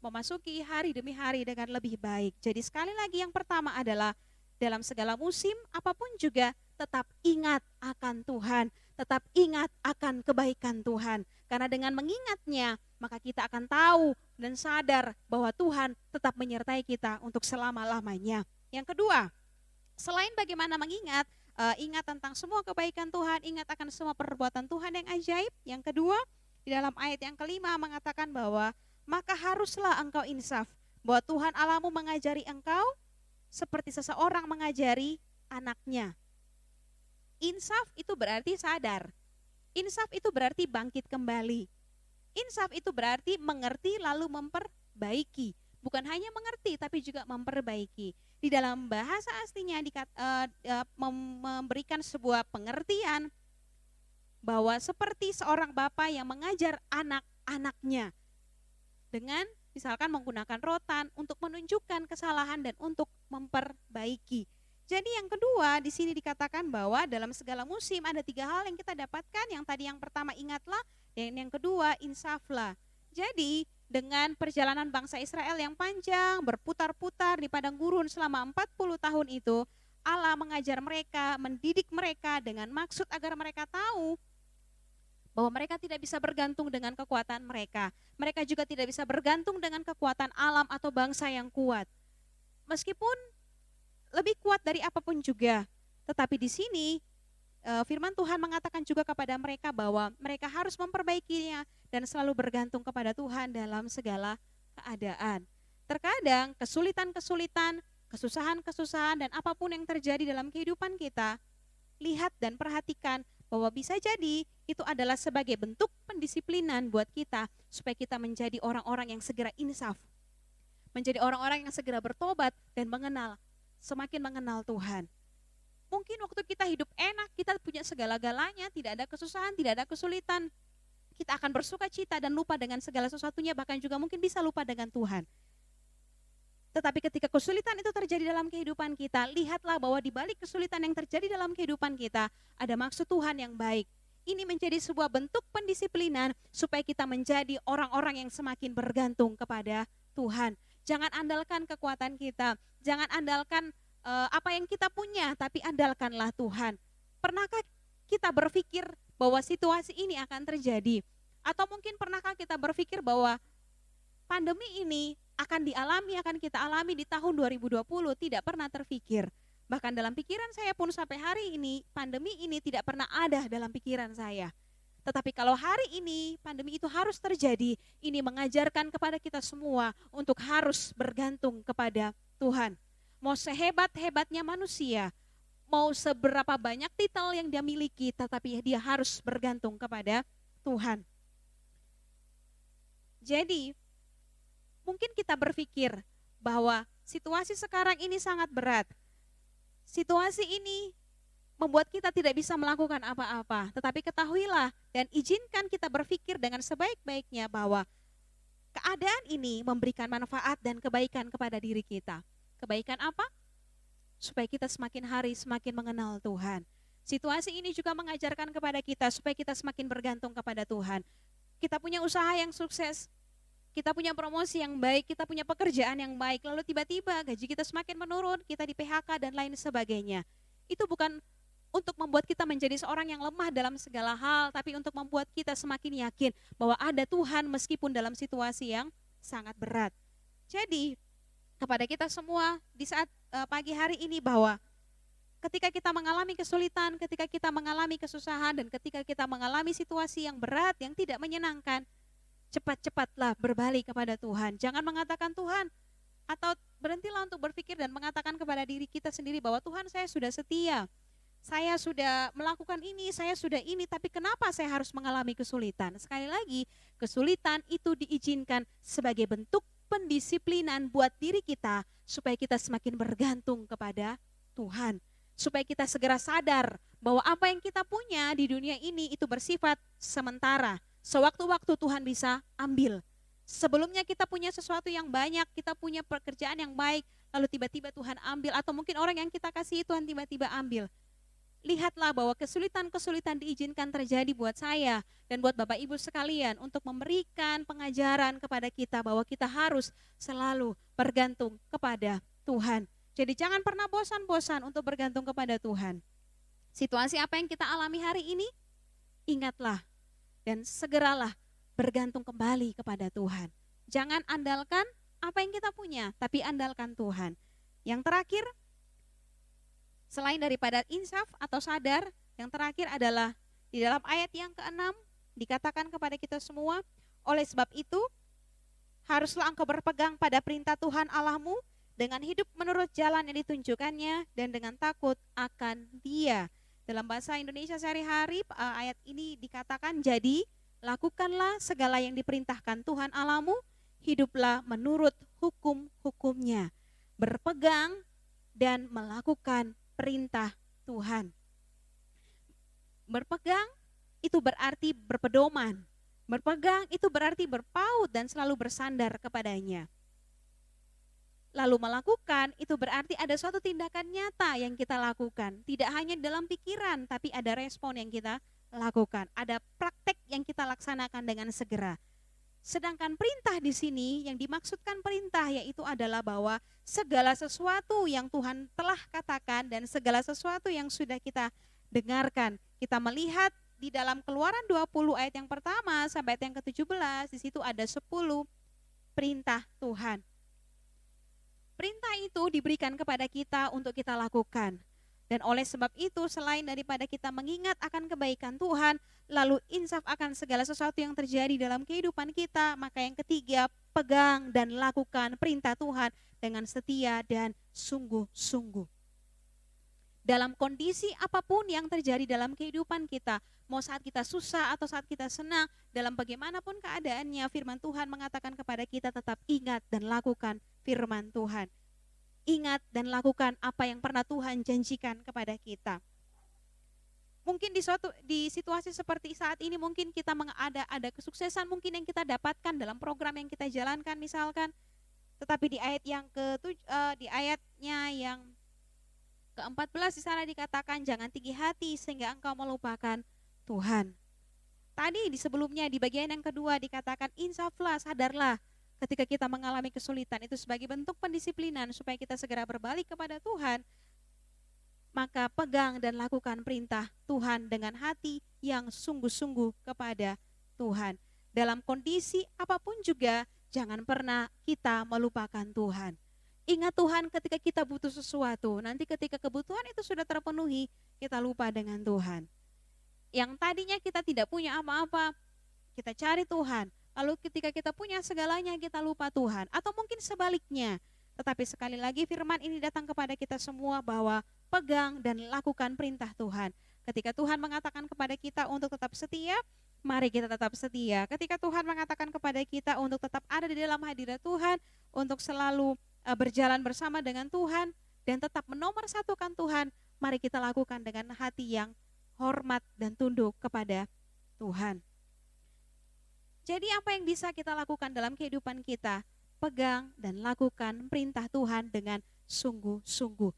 memasuki hari demi hari dengan lebih baik. Jadi sekali lagi yang pertama adalah dalam segala musim apapun juga tetap ingat akan Tuhan. Tetap ingat akan kebaikan Tuhan. Karena dengan mengingatnya, maka kita akan tahu dan sadar bahwa Tuhan tetap menyertai kita untuk selama-lamanya. Yang kedua, selain bagaimana mengingat, ingat tentang semua kebaikan Tuhan, ingat akan semua perbuatan Tuhan yang ajaib. Yang kedua, di dalam ayat yang kelima mengatakan bahwa, maka haruslah engkau insaf, bahwa Tuhan Allahmu mengajari engkau seperti seseorang mengajari anaknya. Insaf itu berarti sadar. Insaf itu berarti bangkit kembali. Insaf itu berarti mengerti lalu memperbaiki. Bukan hanya mengerti tapi juga memperbaiki. Di dalam bahasa aslinya memberikan sebuah pengertian bahwa seperti seorang bapa yang mengajar anak-anaknya dengan misalkan menggunakan rotan untuk menunjukkan kesalahan dan untuk memperbaiki. Jadi yang kedua di sini dikatakan bahwa dalam segala musim ada 3 hal yang kita dapatkan. Yang tadi yang pertama ingatlah, dan yang kedua insaflah. Jadi dengan perjalanan bangsa Israel yang panjang berputar-putar di padang gurun selama 40 tahun itu, Allah mengajar mereka, mendidik mereka dengan maksud agar mereka tahu bahwa mereka tidak bisa bergantung dengan kekuatan mereka. Mereka juga tidak bisa bergantung dengan kekuatan alam atau bangsa yang kuat. Meskipun lebih kuat dari apapun juga. Tetapi di sini firman Tuhan mengatakan juga kepada mereka bahwa mereka harus memperbaikinya dan selalu bergantung kepada Tuhan dalam segala keadaan. Terkadang kesulitan-kesulitan, kesusahan-kesusahan dan apapun yang terjadi dalam kehidupan kita, lihat dan perhatikan bahwa bisa jadi itu adalah sebagai bentuk pendisiplinan buat kita supaya kita menjadi orang-orang yang segera insaf. Menjadi orang-orang yang segera bertobat dan semakin mengenal Tuhan. Mungkin waktu kita hidup enak, kita punya segala-galanya, tidak ada kesusahan, tidak ada kesulitan. Kita akan bersuka cita dan lupa dengan segala sesuatunya, bahkan juga mungkin bisa lupa dengan Tuhan. Tetapi ketika kesulitan itu terjadi dalam kehidupan kita, lihatlah bahwa di balik kesulitan yang terjadi dalam kehidupan kita, ada maksud Tuhan yang baik. Ini menjadi sebuah bentuk pendisiplinan supaya kita menjadi orang-orang yang semakin bergantung kepada Tuhan. Jangan andalkan kekuatan kita, jangan andalkan apa yang kita punya, tapi andalkanlah Tuhan. Pernahkah kita berpikir bahwa situasi ini akan terjadi? Atau mungkin pernahkah kita berpikir bahwa pandemi ini akan kita alami di tahun 2020? Tidak pernah terpikir. Bahkan dalam pikiran saya pun sampai hari ini, pandemi ini tidak pernah ada dalam pikiran saya. Tetapi kalau hari ini pandemi itu harus terjadi, ini mengajarkan kepada kita semua untuk harus bergantung kepada Tuhan. Mau sehebat-hebatnya manusia, mau seberapa banyak titel yang dia miliki, tetapi dia harus bergantung kepada Tuhan. Jadi, mungkin kita berpikir bahwa situasi sekarang ini sangat berat. Situasi ini membuat kita tidak bisa melakukan apa-apa. Tetapi ketahuilah dan izinkan kita berpikir dengan sebaik-baiknya bahwa keadaan ini memberikan manfaat dan kebaikan kepada diri kita. Kebaikan apa? Supaya kita semakin hari semakin mengenal Tuhan. Situasi ini juga mengajarkan kepada kita supaya kita semakin bergantung kepada Tuhan. Kita punya usaha yang sukses, kita punya promosi yang baik, kita punya pekerjaan yang baik, lalu tiba-tiba gaji kita semakin menurun, kita di PHK dan lain sebagainya. Itu bukan untuk membuat kita menjadi seorang yang lemah dalam segala hal, tapi untuk membuat kita semakin yakin bahwa ada Tuhan meskipun dalam situasi yang sangat berat. Jadi, kepada kita semua di saat pagi hari ini bahwa ketika kita mengalami kesulitan, ketika kita mengalami kesusahan, dan ketika kita mengalami situasi yang berat, yang tidak menyenangkan, cepat-cepatlah berbalik kepada Tuhan. Jangan mengatakan Tuhan, atau berhentilah untuk berpikir dan mengatakan kepada diri kita sendiri bahwa Tuhan, saya sudah setia, saya sudah melakukan ini, saya sudah ini, tapi kenapa saya harus mengalami kesulitan? Sekali lagi, kesulitan itu diizinkan sebagai bentuk pendisiplinan buat diri kita supaya kita semakin bergantung kepada Tuhan. Supaya kita segera sadar bahwa apa yang kita punya di dunia ini itu bersifat sementara. Sewaktu-waktu Tuhan bisa ambil. Sebelumnya kita punya sesuatu yang banyak, kita punya pekerjaan yang baik, lalu tiba-tiba Tuhan ambil, atau mungkin orang yang kita kasih Tuhan tiba-tiba ambil. Lihatlah bahwa kesulitan-kesulitan diizinkan terjadi buat saya dan buat Bapak Ibu sekalian untuk memberikan pengajaran kepada kita bahwa kita harus selalu bergantung kepada Tuhan. Jadi jangan pernah bosan-bosan untuk bergantung kepada Tuhan. Situasi apa yang kita alami hari ini, ingatlah dan segeralah bergantung kembali kepada Tuhan. Jangan andalkan apa yang kita punya, tapi andalkan Tuhan. Yang terakhir, selain daripada insaf atau sadar, yang terakhir adalah di dalam ayat yang ke-6 dikatakan kepada kita semua, oleh sebab itu haruslah engkau berpegang pada perintah Tuhan Allahmu dengan hidup menurut jalan yang ditunjukkannya dan dengan takut akan Dia. Dalam bahasa Indonesia sehari-hari ayat ini dikatakan, jadi lakukanlah segala yang diperintahkan Tuhan Allahmu, hiduplah menurut hukum-hukumnya, berpegang dan melakukan perintah Tuhan. Berpegang itu berarti berpedoman. Berpegang itu berarti berpaut dan selalu bersandar kepadanya. Lalu melakukan itu berarti ada suatu tindakan nyata yang kita lakukan. Tidak hanya dalam pikiran, tapi ada respon yang kita lakukan. Ada praktek yang kita laksanakan dengan segera. Sedangkan perintah di sini, yang dimaksudkan perintah yaitu adalah bahwa segala sesuatu yang Tuhan telah katakan dan segala sesuatu yang sudah kita dengarkan. Kita melihat di dalam Keluaran 20 ayat yang pertama sampai ayat yang ke-17, di situ ada 10 perintah Tuhan. Perintah itu diberikan kepada kita untuk kita lakukan. Dan oleh sebab itu, selain daripada kita mengingat akan kebaikan Tuhan, lalu insaf akan segala sesuatu yang terjadi dalam kehidupan kita, maka yang ketiga, pegang dan lakukan perintah Tuhan dengan setia dan sungguh-sungguh. Dalam kondisi apapun yang terjadi dalam kehidupan kita, mau saat kita susah atau saat kita senang, dalam bagaimanapun keadaannya, firman Tuhan mengatakan kepada kita tetap ingat dan lakukan firman Tuhan. Ingat dan lakukan apa yang pernah Tuhan janjikan kepada kita. Mungkin di situasi seperti saat ini, mungkin kita ada kesuksesan mungkin yang kita dapatkan dalam program yang kita jalankan misalkan. Tetapi di ayat yang di ayatnya yang ke-14 di sana dikatakan jangan tinggi hati sehingga engkau melupakan Tuhan. Tadi di sebelumnya di bagian yang kedua dikatakan insaflah, sadarlah ketika kita mengalami kesulitan itu sebagai bentuk pendisiplinan supaya kita segera berbalik kepada Tuhan, maka pegang dan lakukan perintah Tuhan dengan hati yang sungguh-sungguh kepada Tuhan. Dalam kondisi apapun juga, jangan pernah kita melupakan Tuhan. Ingat Tuhan ketika kita butuh sesuatu, nanti ketika kebutuhan itu sudah terpenuhi, kita lupa dengan Tuhan. Yang tadinya kita tidak punya apa-apa, kita cari Tuhan. Lalu ketika kita punya segalanya, kita lupa Tuhan. Atau mungkin sebaliknya. Tetapi sekali lagi firman ini datang kepada kita semua bahwa pegang dan lakukan perintah Tuhan. Ketika Tuhan mengatakan kepada kita untuk tetap setia, mari kita tetap setia. Ketika Tuhan mengatakan kepada kita untuk tetap ada di dalam hadirat Tuhan, untuk selalu berjalan bersama dengan Tuhan, dan tetap menomorsatukan Tuhan, mari kita lakukan dengan hati yang hormat dan tunduk kepada Tuhan. Jadi apa yang bisa kita lakukan dalam kehidupan kita? Pegang dan lakukan perintah Tuhan dengan sungguh-sungguh.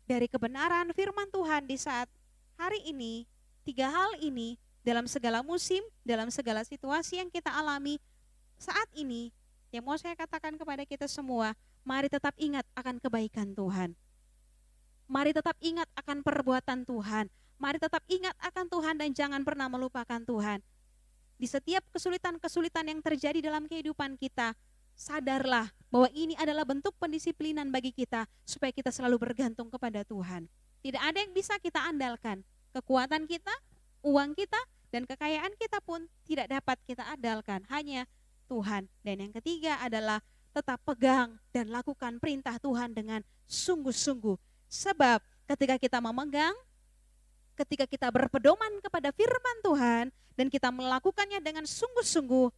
Dari kebenaran firman Tuhan di saat hari ini, 3 hal ini dalam segala musim, dalam segala situasi yang kita alami saat ini, yang mau saya katakan kepada kita semua, mari tetap ingat akan kebaikan Tuhan. Mari tetap ingat akan perbuatan Tuhan. Mari tetap ingat akan Tuhan dan jangan pernah melupakan Tuhan. Di setiap kesulitan-kesulitan yang terjadi dalam kehidupan kita, sadarlah bahwa ini adalah bentuk pendisiplinan bagi kita supaya kita selalu bergantung kepada Tuhan. Tidak ada yang bisa kita andalkan. Kekuatan kita, uang kita, dan kekayaan kita pun tidak dapat kita andalkan. Hanya Tuhan. Dan yang ketiga adalah tetap pegang dan lakukan perintah Tuhan dengan sungguh-sungguh. Sebab ketika kita memegang, ketika kita berpedoman kepada firman Tuhan dan kita melakukannya dengan sungguh-sungguh,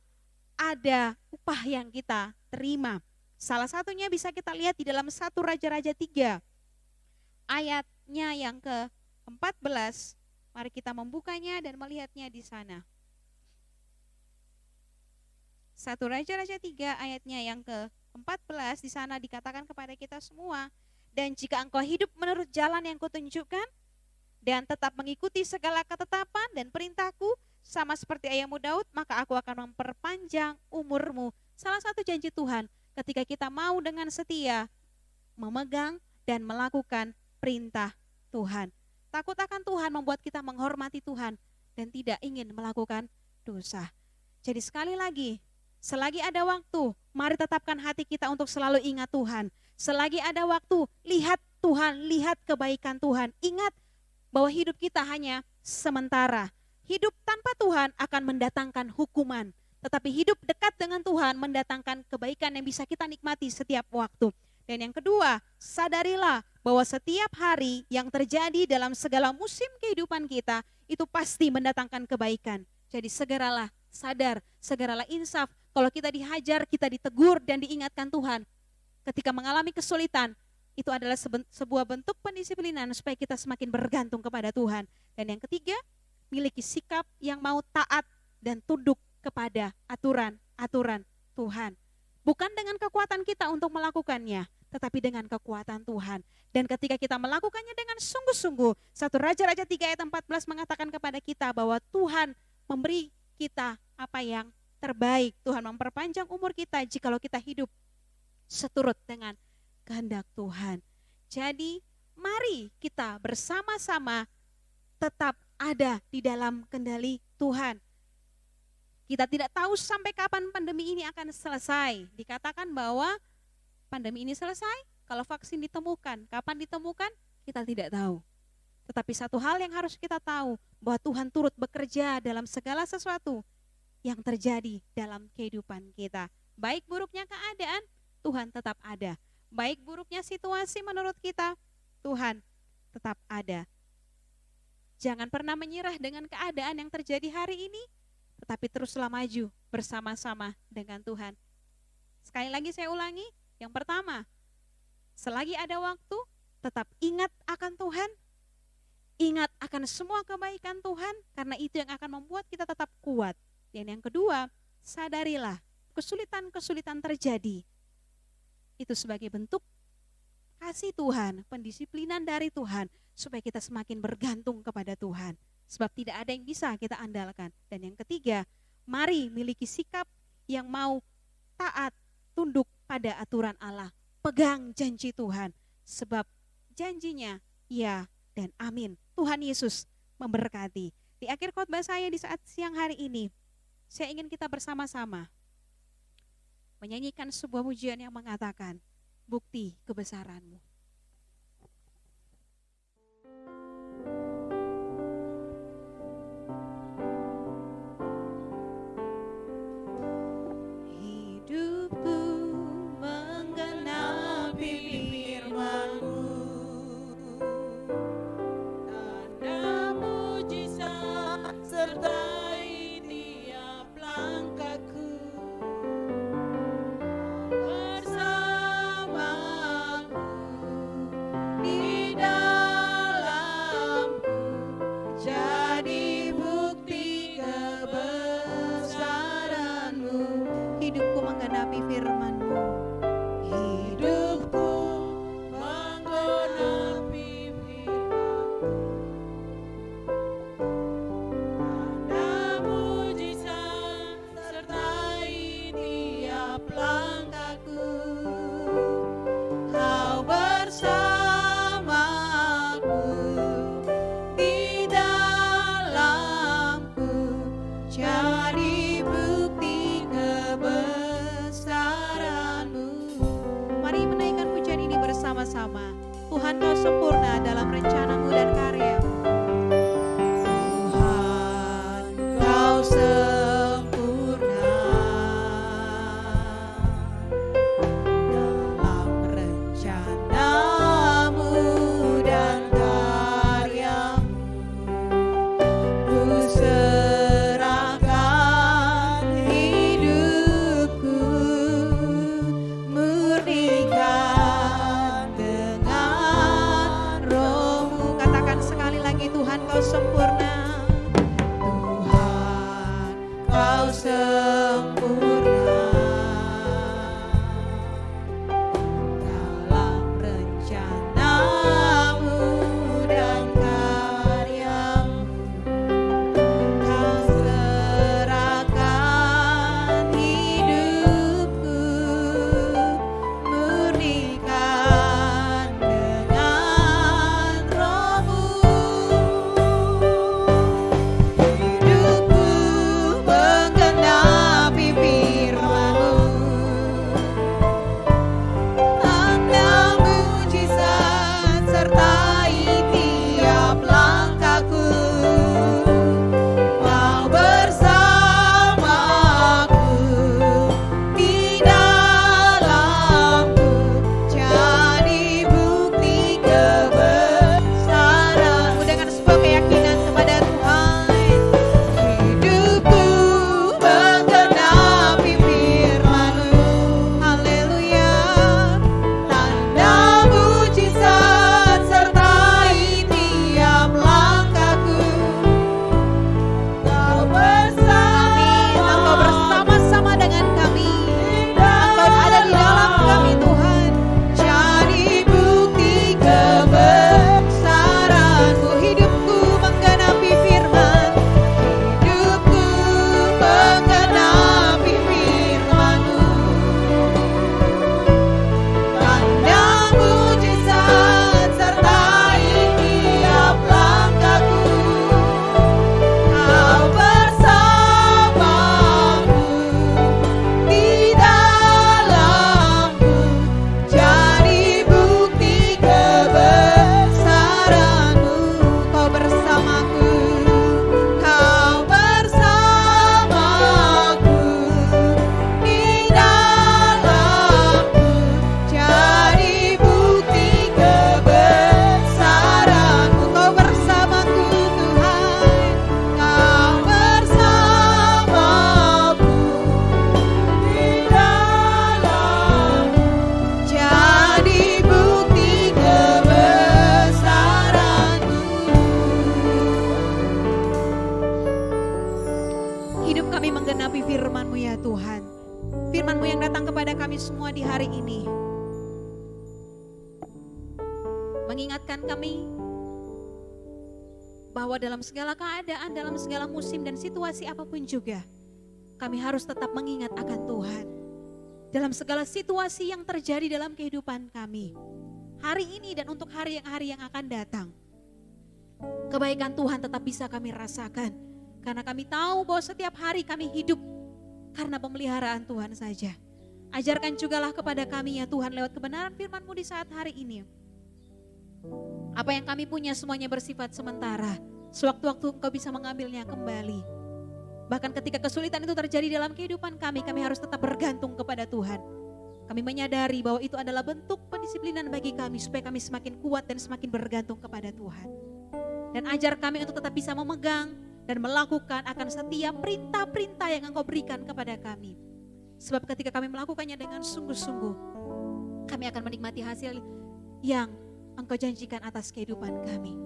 ada upah yang kita terima. Salah satunya bisa kita lihat di dalam 1 Raja-Raja 3 ayatnya yang ke-14. Mari kita membukanya dan melihatnya di sana. 1 Raja-Raja 3 ayatnya yang ke-14, di sana dikatakan kepada kita semua, dan jika engkau hidup menurut jalan yang kutunjukkan dan tetap mengikuti segala ketetapan dan perintahku sama seperti ayahmu Daud, maka aku akan memperpanjang umurmu. Salah satu janji Tuhan ketika kita mau dengan setia memegang dan melakukan perintah Tuhan. Takut akan Tuhan membuat kita menghormati Tuhan dan tidak ingin melakukan dosa. Jadi sekali lagi, selagi ada waktu, mari tetapkan hati kita untuk selalu ingat Tuhan. Selagi ada waktu, lihat Tuhan, lihat kebaikan Tuhan. Ingat bahwa hidup kita hanya sementara. Hidup tanpa Tuhan akan mendatangkan hukuman. Tetapi hidup dekat dengan Tuhan mendatangkan kebaikan yang bisa kita nikmati setiap waktu. Dan yang kedua, sadarilah bahwa setiap hari yang terjadi dalam segala musim kehidupan kita, itu pasti mendatangkan kebaikan. Jadi segeralah sadar, segeralah insaf. Kalau kita dihajar, kita ditegur dan diingatkan Tuhan. Ketika mengalami kesulitan, itu adalah sebuah bentuk pendisiplinan supaya kita semakin bergantung kepada Tuhan. Dan yang ketiga, miliki sikap yang mau taat dan tunduk kepada aturan-aturan Tuhan. Bukan dengan kekuatan kita untuk melakukannya, tetapi dengan kekuatan Tuhan. Dan ketika kita melakukannya dengan sungguh-sungguh, 1 Raja-Raja 3 ayat 14 mengatakan kepada kita bahwa Tuhan memberi kita apa yang terbaik. Tuhan memperpanjang umur kita jikalau kita hidup seturut dengan kehendak Tuhan. Jadi mari kita bersama-sama tetap ada di dalam kendali Tuhan. Kita tidak tahu sampai kapan pandemi ini akan selesai. Dikatakan bahwa pandemi ini selesai kalau vaksin ditemukan. Kapan ditemukan? Kita tidak tahu. Tetapi satu hal yang harus kita tahu, bahwa Tuhan turut bekerja dalam segala sesuatu yang terjadi dalam kehidupan kita. Baik buruknya keadaan, Tuhan tetap ada. Baik buruknya situasi menurut kita, Tuhan tetap ada. Jangan pernah menyerah dengan keadaan yang terjadi hari ini, tetapi teruslah maju bersama-sama dengan Tuhan. Sekali lagi saya ulangi, yang pertama, selagi ada waktu, tetap ingat akan Tuhan, ingat akan semua kebaikan Tuhan, karena itu yang akan membuat kita tetap kuat. Dan yang kedua, sadarilah kesulitan-kesulitan terjadi, itu sebagai bentuk kasih Tuhan, pendisiplinan dari Tuhan, supaya kita semakin bergantung kepada Tuhan. Sebab tidak ada yang bisa kita andalkan. Dan yang ketiga, mari miliki sikap yang mau taat tunduk pada aturan Allah. Pegang janji Tuhan, sebab janjinya ya dan amin. Tuhan Yesus memberkati. Di akhir khotbah saya di saat siang hari ini, saya ingin kita bersama-sama menyanyikan sebuah pujian yang mengatakan, bukti kebesaran-Mu. Hidupku menggenapi firman-Mu, tanda mujizat sertai tiap langkahku. Bersamaku di dalamku, jadi bukti kebesaran-Mu. Hidupku menggenapi firman-Mu. Hidupku menggenapi firman-Mu, tanda mujizat sertai tiap langkahku. Kau bersamaku di dalamku, jadi bukti kebesaran-Mu. Mari menaikkan pujian ini bersama-sama. Tuhan, Kau sempurna dalam rencana-Mu dan karya-Mu. Tuhan, Kau sempurna dalam rencana-Mu dan karya-Mu. Ku serahkan hidupku, murnikan dengan Roh-Mu. Katakan sekali lagi, Tuhan, Kau sempurna. Tuhan, Kau sempurna dalam rencana-Mu dan karya-Mu. Kau serahkan hidupku, murnikan dengan Roh-Mu. Hidupku menggenapi firman-Mu, tanda mujizat sertai tiap langkahku. Kau bersamaku di dalamku, jadi bukti kebesaran-Mu. Dengan sebuah keyakinan kepada Tuhan. Hidupku menggenapi firman-Mu, haleluya. Tanda mujizat sertai tiap langkahku. Kau Engkau bersama-sama dengan kami. Engkau ada di dalam kami, Tuhan. jadi bukti kebesaran-Mu. Hidupku menggenapi firman, hidupku menggenapi firman-Mu, tanda mujizat sertai tiap langkahku. Kau bersamaku di dalamku, jadi bukti kebesaran-Mu. Kau bersamaku, Kau bersamaku di dalamku, jadi bukti kebesaran-Mu. Kau bersamaku, Tuhan, Kau bersamaku di dalamku, jadi bukti kebesaran-Mu. Hidup kami menggenapi firman-Mu ya Tuhan. Firman-Mu yang datang kepada kami semua di hari ini. Mengingatkan kami bahwa dalam segala keadaan, dalam segala musim dan situasi apapun juga, kami harus tetap mengingat akan Tuhan. dalam segala situasi yang terjadi dalam kehidupan kami. Hari ini dan untuk hari yang akan datang. Kebaikan Tuhan tetap bisa kami rasakan. Karena kami tahu bahwa setiap hari kami hidup karena pemeliharaan Tuhan saja. Ajarkan jugalah kepada kami ya Tuhan lewat kebenaran firman-Mu di saat hari ini. Apa yang kami punya semuanya bersifat sementara. Sewaktu-waktu Engkau bisa mengambilnya kembali. Bahkan ketika kesulitan itu terjadi dalam kehidupan kami harus tetap bergantung kepada Tuhan. Kami menyadari bahwa itu adalah bentuk pendisiplinan bagi kami supaya kami semakin kuat dan semakin bergantung kepada Tuhan. Dan ajar kami untuk tetap bisa memegang dan melakukan akan setiap perintah-perintah yang Engkau berikan kepada kami. Sebab ketika kami melakukannya dengan sungguh-sungguh, kami akan menikmati hasil yang Engkau janjikan atas kehidupan kami.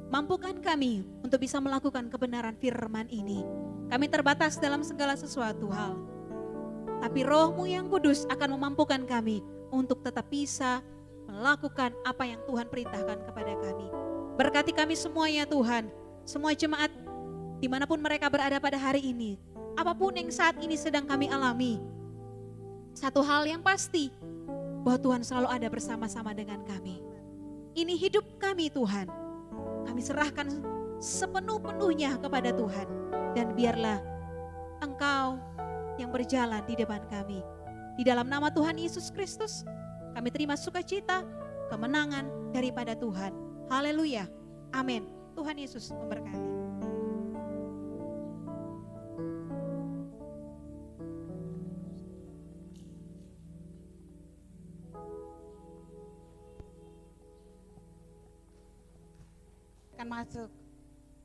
Mampukan kami untuk bisa melakukan kebenaran firman ini. Kami terbatas dalam segala sesuatu hal. Tapi Roh-Mu yang kudus akan memampukan kami untuk tetap bisa melakukan apa yang Tuhan perintahkan kepada kami. Berkati kami semuanya Tuhan, semua jemaat dimanapun mereka berada pada hari ini. Apapun yang saat ini sedang kami alami. Satu hal yang pasti, bahwa Tuhan selalu ada bersama-sama dengan kami. Ini hidup kami Tuhan. Kami serahkan sepenuh-penuhnya kepada Tuhan. Dan biarlah Engkau yang berjalan di depan kami. Di dalam nama Tuhan Yesus Kristus, kami terima sukacita, kemenangan daripada Tuhan. Haleluya. Amin. Tuhan Yesus memberkati. Akan masuk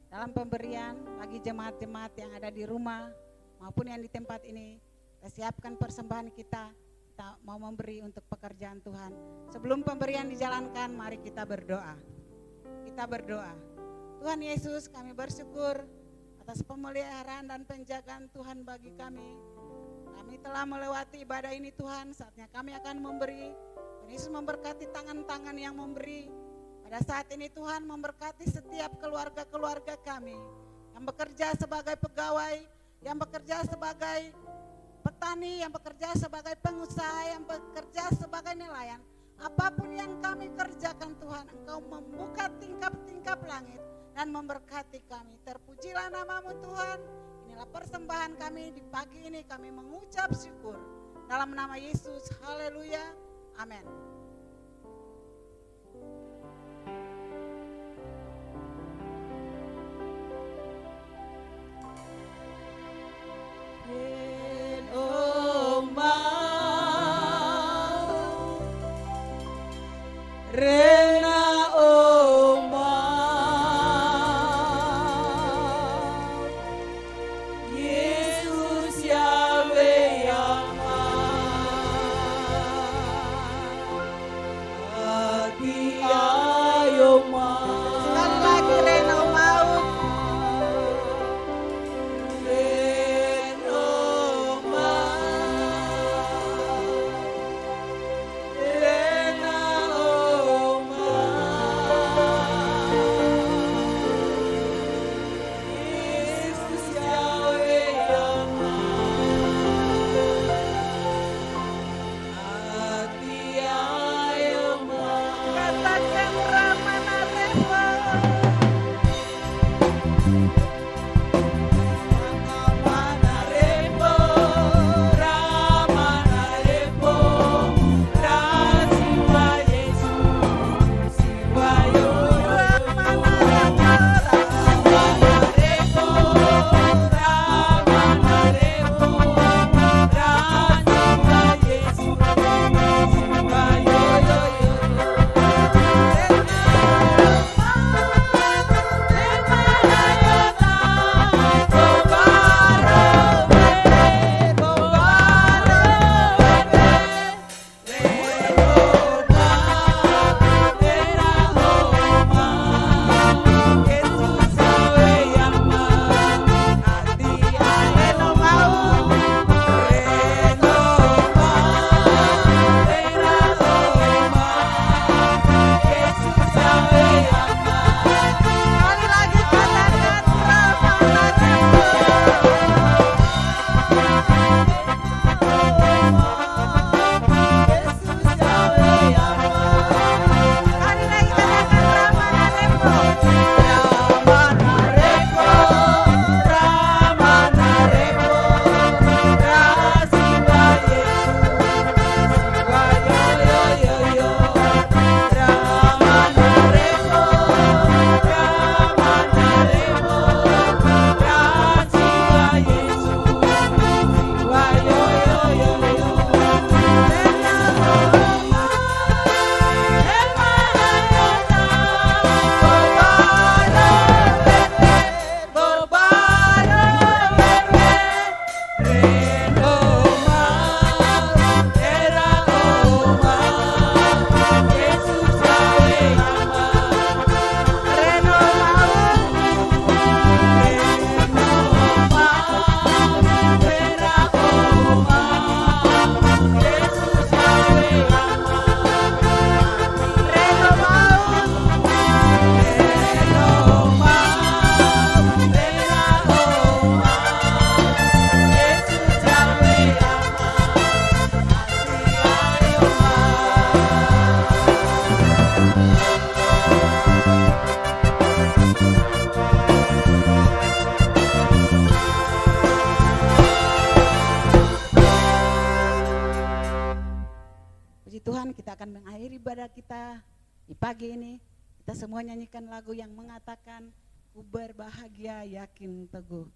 dalam pemberian bagi jemaat-jemaat yang ada di rumah maupun yang di tempat ini. Kita siapkan persembahan kita mau memberi untuk pekerjaan Tuhan. Sebelum pemberian dijalankan, mari kita berdoa. Kita berdoa. Tuhan Yesus, kami bersyukur atas pemeliharaan dan penjagaan Tuhan bagi kami. Kami telah melewati ibadah ini Tuhan, saatnya kami akan memberi. Tuhan Yesus memberkati tangan-tangan yang memberi. Pada saat ini Tuhan memberkati setiap keluarga-keluarga kami yang bekerja sebagai pegawai, yang bekerja sebagai petani, yang bekerja sebagai pengusaha, yang bekerja sebagai nelayan. Apapun yang kami kerjakan Tuhan, Engkau membuka tingkap-tingkap langit dan memberkati kami. Terpujilah nama-Mu Tuhan. Inilah persembahan kami di pagi ini, kami mengucap syukur. Dalam nama Yesus, haleluya, amin. Rena Oma Yesus Yahweh Yama akan mengakhiri ibadah kita di pagi ini. Kita semua nyanyikan lagu yang mengatakan ku berbahagia yakin teguh.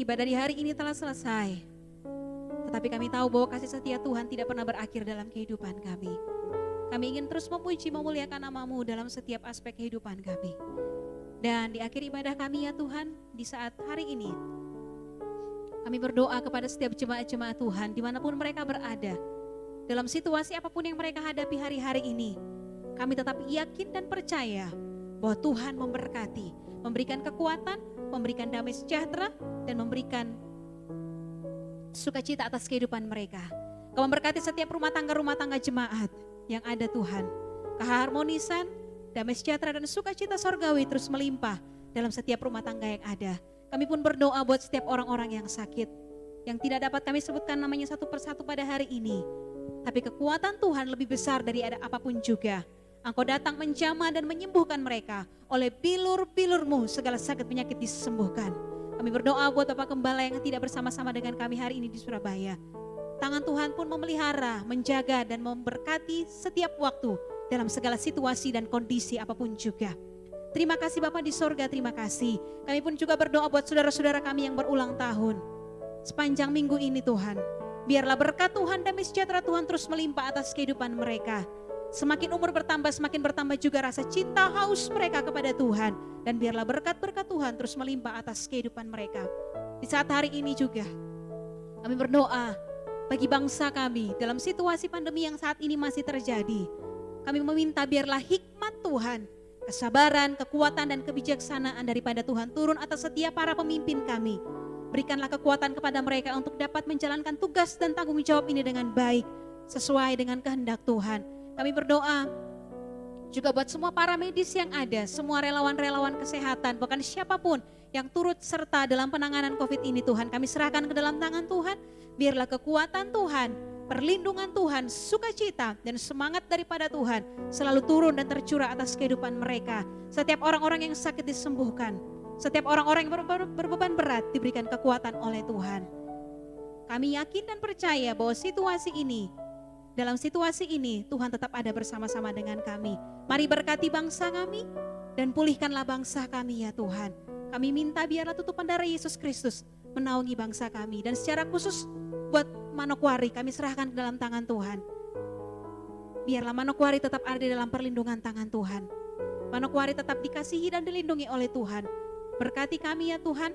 Ibadah di hari ini telah selesai. Tetapi kami tahu bahwa kasih setia Tuhan tidak pernah berakhir dalam kehidupan kami. Kami ingin terus memuji, memuliakan nama-Mu dalam setiap aspek kehidupan kami. Dan di akhir ibadah kami ya Tuhan, di saat hari ini, kami berdoa kepada setiap jemaat-jemaat Tuhan, dimanapun mereka berada, dalam situasi apapun yang mereka hadapi hari-hari ini, kami tetap yakin dan percaya bahwa Tuhan memberkati, memberikan kekuatan, memberikan damai sejahtera, dan memberikan sukacita atas kehidupan mereka. Kau memberkati setiap rumah tangga jemaat yang ada Tuhan. Keharmonisan, damai sejahtera dan sukacita sorgawi terus melimpah dalam setiap rumah tangga yang ada. Kami pun berdoa buat setiap orang-orang yang sakit, yang tidak dapat kami sebutkan namanya satu persatu pada hari ini. Tapi kekuatan Tuhan lebih besar dari ada apapun juga. Engkau datang menjamah dan menyembuhkan mereka. Oleh bilur-bilur-Mu segala sakit penyakit disembuhkan. Kami berdoa buat Bapak Gembala yang tidak bersama-sama dengan kami hari ini di Surabaya. Tangan Tuhan pun memelihara, menjaga dan memberkati setiap waktu dalam segala situasi dan kondisi apapun juga. Terima kasih Bapak di sorga, terima kasih. Kami pun juga berdoa buat saudara-saudara kami yang berulang tahun. sepanjang minggu ini Tuhan. Biarlah berkat Tuhan, damai sejahtera Tuhan terus melimpah atas kehidupan mereka. Semakin umur bertambah, semakin bertambah juga rasa cinta haus mereka kepada Tuhan. Dan biarlah berkat-berkat Tuhan terus melimpah atas kehidupan mereka. Di saat hari ini juga, kami berdoa bagi bangsa kami dalam situasi pandemi yang saat ini masih terjadi. Kami meminta biarlah hikmat Tuhan, kesabaran, kekuatan dan kebijaksanaan daripada Tuhan turun atas setiap para pemimpin kami. Berikanlah kekuatan kepada mereka untuk dapat menjalankan tugas dan tanggung jawab ini dengan baik, sesuai dengan kehendak Tuhan. Kami berdoa juga buat semua para medis yang ada, semua relawan-relawan kesehatan, bahkan siapapun yang turut serta dalam penanganan COVID ini Tuhan. Kami serahkan ke dalam tangan Tuhan, biarlah kekuatan Tuhan, perlindungan Tuhan, sukacita dan semangat daripada Tuhan selalu turun dan tercurah atas kehidupan mereka. Setiap orang-orang yang sakit disembuhkan, setiap orang-orang yang berbeban berat diberikan kekuatan oleh Tuhan. Kami yakin dan percaya bahwa dalam situasi ini Tuhan tetap ada bersama-sama dengan kami. Mari berkati bangsa kami dan pulihkanlah bangsa kami ya Tuhan. Kami minta biarlah tutupan darah Yesus Kristus menaungi bangsa kami. Dan secara khusus buat Manokwari kami serahkan ke dalam tangan Tuhan. Biarlah Manokwari tetap ada di dalam perlindungan tangan Tuhan. Manokwari tetap dikasihi dan dilindungi oleh Tuhan. Berkati kami ya Tuhan,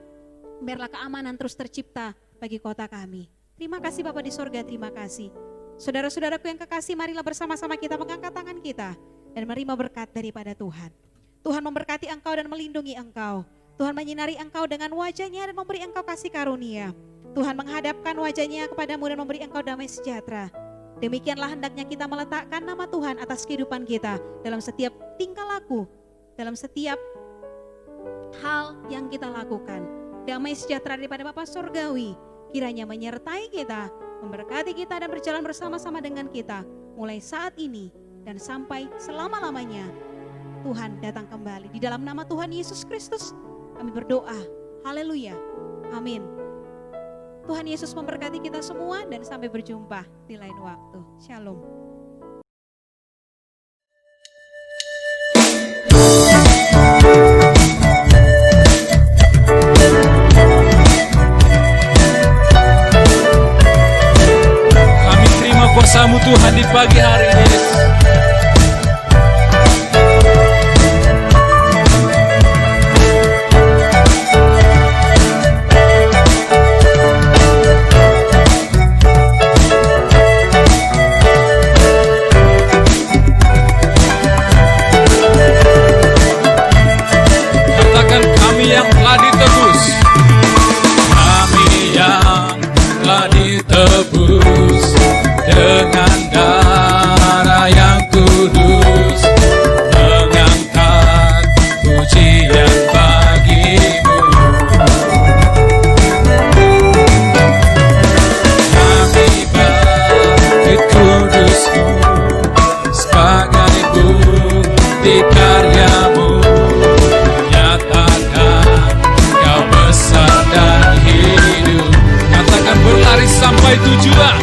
biarlah keamanan terus tercipta bagi kota kami. Terima kasih Bapa di sorga, terima kasih. Saudara-saudaraku yang kekasih, marilah bersama-sama kita mengangkat tangan kita dan menerima berkat daripada Tuhan. Tuhan memberkati engkau dan melindungi engkau. Tuhan menyinari engkau dengan wajahnya dan memberi engkau kasih karunia. Tuhan menghadapkan wajahnya kepadamu dan memberi engkau damai sejahtera. Demikianlah hendaknya kita meletakkan nama Tuhan atas kehidupan kita dalam setiap tingkah laku, dalam setiap hal yang kita lakukan. Damai sejahtera daripada Bapa Surgawi kiranya menyertai kita, memberkati kita dan berjalan bersama-sama dengan kita mulai saat ini dan sampai selama-lamanya. Tuhan datang kembali. Di dalam nama Tuhan Yesus Kristus kami berdoa. Haleluya. Amin. Tuhan Yesus memberkati kita semua dan sampai berjumpa di lain waktu. Shalom. Kami terima kuasa-Mu Tuhan di pagi hari ini. Sampai tujuan.